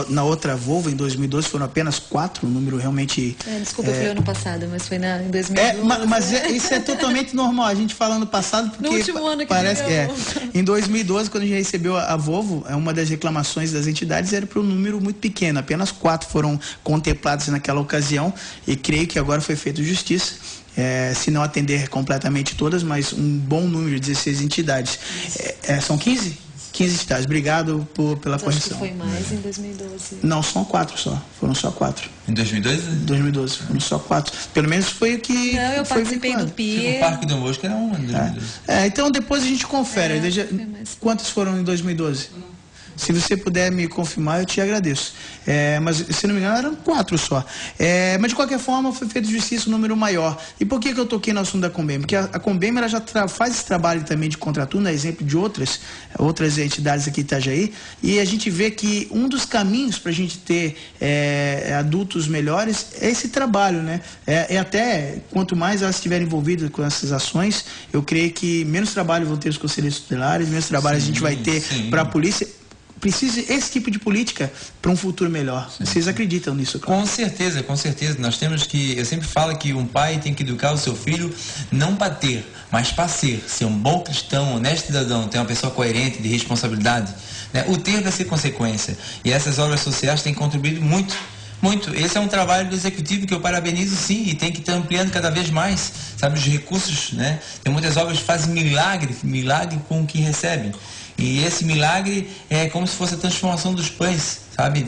Na outra Volvo, em 2012, foram apenas 4, um número realmente... Desculpa, eu fui ano passado, mas foi em 2012. Mas isso é totalmente normal, a gente fala no passado, porque... No último ano que parece em 2012, quando a gente recebeu a Volvo, uma das reclamações das entidades era para um número muito pequeno, apenas 4 foram contemplados naquela ocasião, e creio que agora foi feita justiça, se não atender completamente todas, mas um bom número de 16 entidades. São 15? 15 entidades. Obrigado pela correção. Acho que foi mais em 2012. Não, são 4 só. Foram só 4. Em 2012? 2012. Foram só 4. Pelo menos foi o que... Não, eu participei do PIE. O Parque Dom Bosco era um em 2012. Então depois a gente confere. Quantas foram em 2012? Se você puder me confirmar, eu te agradeço. Mas, se não me engano, eram 4 só. Mas, de qualquer forma, foi feito justiça um número maior. E por que eu toquei no assunto da Combem? Porque a Combem ela já faz esse trabalho também de contraturno, exemplo de outras entidades aqui em Itajaí, e a gente vê que um dos caminhos para a gente ter adultos melhores é esse trabalho, né? Até, quanto mais elas estiverem envolvidas com essas ações, eu creio que menos trabalho vão ter os conselheiros tutelares, menos trabalho a gente vai ter para a polícia. Precisa esse tipo de política para um futuro melhor. Vocês acreditam nisso? Claro? Com certeza, com certeza. Nós temos que, eu sempre falo que um pai tem que educar o seu filho não para ter, mas para ser um bom cristão, honesto cidadão, ter uma pessoa coerente, de responsabilidade. Né? O ter vai ser consequência. E essas obras sociais têm contribuído muito. Muito. Esse é um trabalho do executivo que eu parabenizo, sim, e tem que estar ampliando cada vez mais, sabe, os recursos, né? Tem muitas obras que fazem milagre com o que recebem. E esse milagre é como se fosse a transformação dos pães, sabe?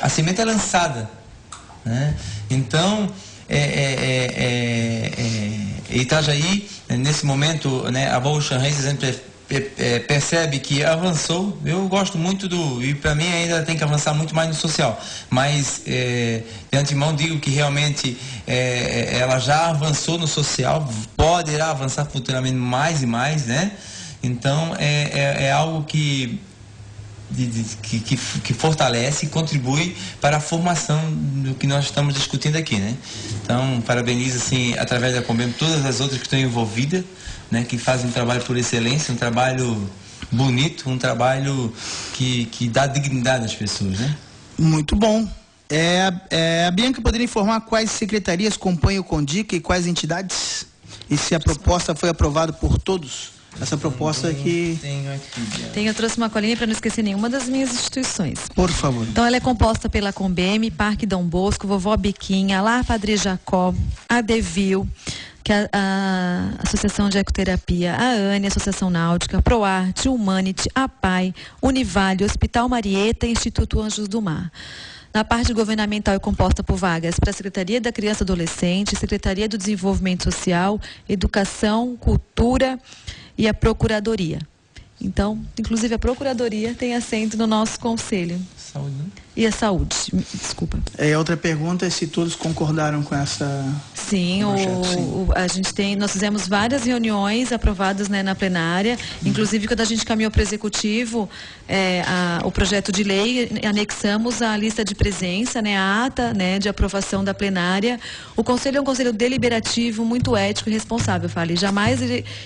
A semente é lançada, né? Então, Itajaí, nesse momento, né, a Volvo Ocean Race percebe que avançou. Eu gosto muito e para mim ainda tem que avançar muito mais no social, mas de antemão digo que realmente ela já avançou no social, poderá avançar futuramente mais e mais, né? Então é algo que que fortalece e contribui para a formação do que nós estamos discutindo aqui, né? Então, parabenizo, assim, através da Conbem, todas as outras que estão envolvidas, né? Que fazem um trabalho por excelência, um trabalho bonito, um trabalho que dá dignidade às pessoas, né? Muito bom. A Bianca poderia informar quais secretarias compõem o CONDICA e quais entidades? E se a proposta foi aprovada por todos? Essa proposta aqui... Eu trouxe uma colinha para não esquecer nenhuma das minhas instituições. Por favor. Então, ela é composta pela Conbem, Parque Dom Bosco, Vovó Biquinha, Lar Padre Jacó, a Devil, que é a Associação de Ecoterapia, a ANE, Associação Náutica, ProArte, Humanity, a PAI, Univale, Hospital Marieta e Instituto Anjos do Mar. Na parte governamental é composta por vagas para a Secretaria da Criança e Adolescente, Secretaria do Desenvolvimento Social, Educação, Cultura e a Procuradoria. Então, inclusive a Procuradoria tem assento no nosso conselho. Saúde, né? E a saúde, desculpa. Outra pergunta é se todos concordaram com essa... Sim, nós fizemos várias reuniões aprovadas, né, na plenária, inclusive quando a gente caminhou para o executivo, o projeto de lei, anexamos a lista de presença, né, a ata, né, de aprovação da plenária. O conselho é um conselho deliberativo, muito ético e responsável, Fale. Jamais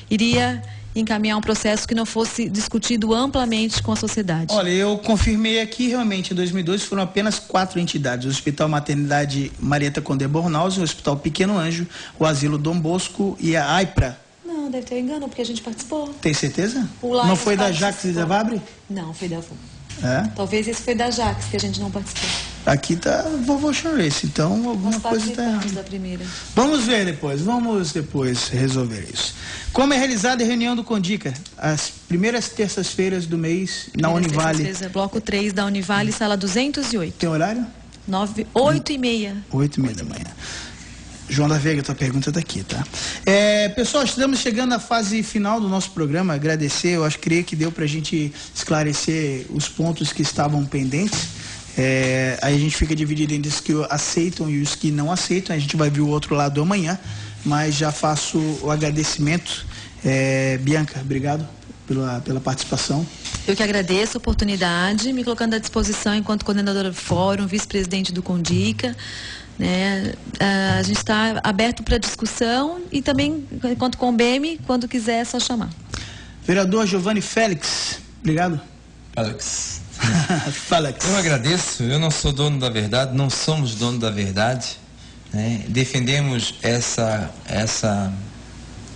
iria encaminhar um processo que não fosse discutido amplamente com a sociedade. Olha, eu confirmei aqui, realmente, em 2002 foram apenas 4 entidades: o Hospital Maternidade Marieta Condé Bornhaus, o Hospital Pequeno Anjo, o Asilo Dom Bosco e a AIPRA. Não, deve ter engano, porque a gente participou. Tem certeza? Não foi da Jacques e da Vabre? Não, foi da VU. É? Talvez esse foi da Jacques, que a gente não participou. Aqui tá Vovô Choresse, então alguma coisa está errada. Da primeira. Vamos depois resolver isso. Como é realizada a reunião do CONDICA? As primeiras terças-feiras do mês na Univale. Bloco 3 da Univale, sala 208. Tem horário? 8h30. 8h30 da manhã. João da Veiga, tua pergunta está aqui, tá? Pessoal, estamos chegando à fase final do nosso programa. Agradecer, creio que deu para a gente esclarecer os pontos que estavam pendentes. Aí a gente fica dividido entre os que aceitam e os que não aceitam. A gente vai ver o outro lado amanhã, mas já faço o agradecimento. Bianca, obrigado pela participação. Eu que agradeço a oportunidade, me colocando à disposição enquanto coordenadora do fórum, vice-presidente do CONDICA. Né? A gente está aberto para discussão e também, enquanto Conbem, quando quiser é só chamar. Vereador Giovanni Félix, obrigado. Félix. Félix. Eu agradeço, eu não sou dono da verdade, não somos dono da verdade, né? Defendemos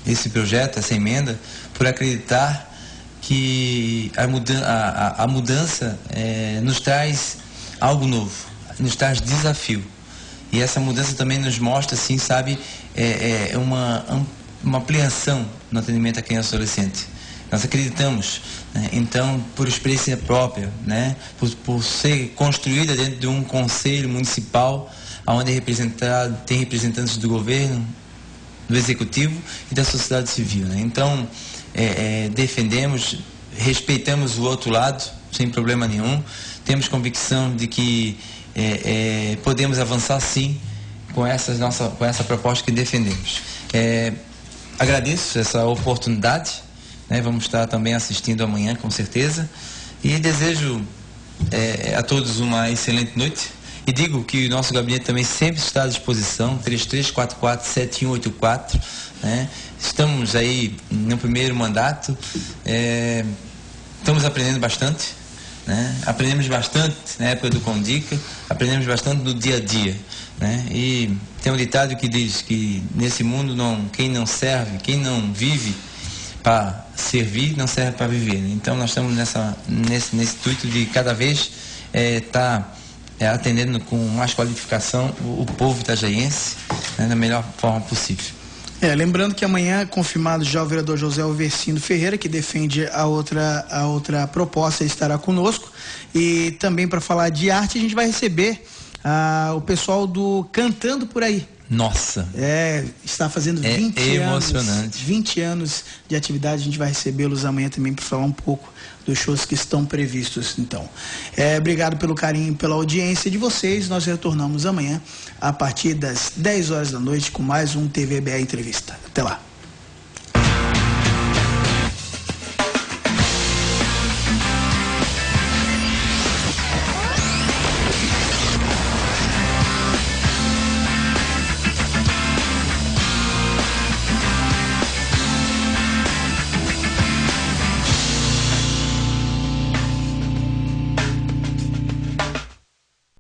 esse projeto, essa emenda, por acreditar que a mudança nos traz algo novo, nos traz desafio. E essa mudança também nos mostra, assim, sabe, uma ampliação no atendimento à criança e adolescente. Nós acreditamos, né? Então, por experiência própria, né? Por ser construída dentro de um conselho municipal, onde tem representantes do governo, do executivo e da sociedade civil, né? Então, defendemos, respeitamos o outro lado, sem problema nenhum. Temos convicção de que podemos avançar sim com essa proposta que defendemos. Agradeço essa oportunidade, né? Vamos estar também assistindo amanhã, com certeza, e desejo a todos uma excelente noite, e digo que o nosso gabinete também sempre está à disposição, 3344-7184, né? Estamos aí no primeiro mandato, estamos aprendendo bastante, né? Aprendemos bastante na época do CONDICA, aprendemos bastante no dia a dia, né? E tem um ditado que diz que nesse mundo quem não serve, quem não vive para servir, não serve para viver, né? Então nós estamos nesse intuito de cada vez estar atendendo com mais qualificação o povo itajaiense, né, da melhor forma possível. Lembrando que amanhã é confirmado já o vereador José Alversino Ferreira, que defende a outra proposta, estará conosco. E também para falar de arte, a gente vai receber o pessoal do Cantando Por Aí. Nossa! Está fazendo 20 anos de atividade. A gente vai recebê-los amanhã também para falar um pouco dos shows que estão previstos. Então, obrigado pelo carinho e pela audiência de vocês. Nós retornamos amanhã a partir das 10 horas da noite com mais um TVBA Entrevista. Até lá.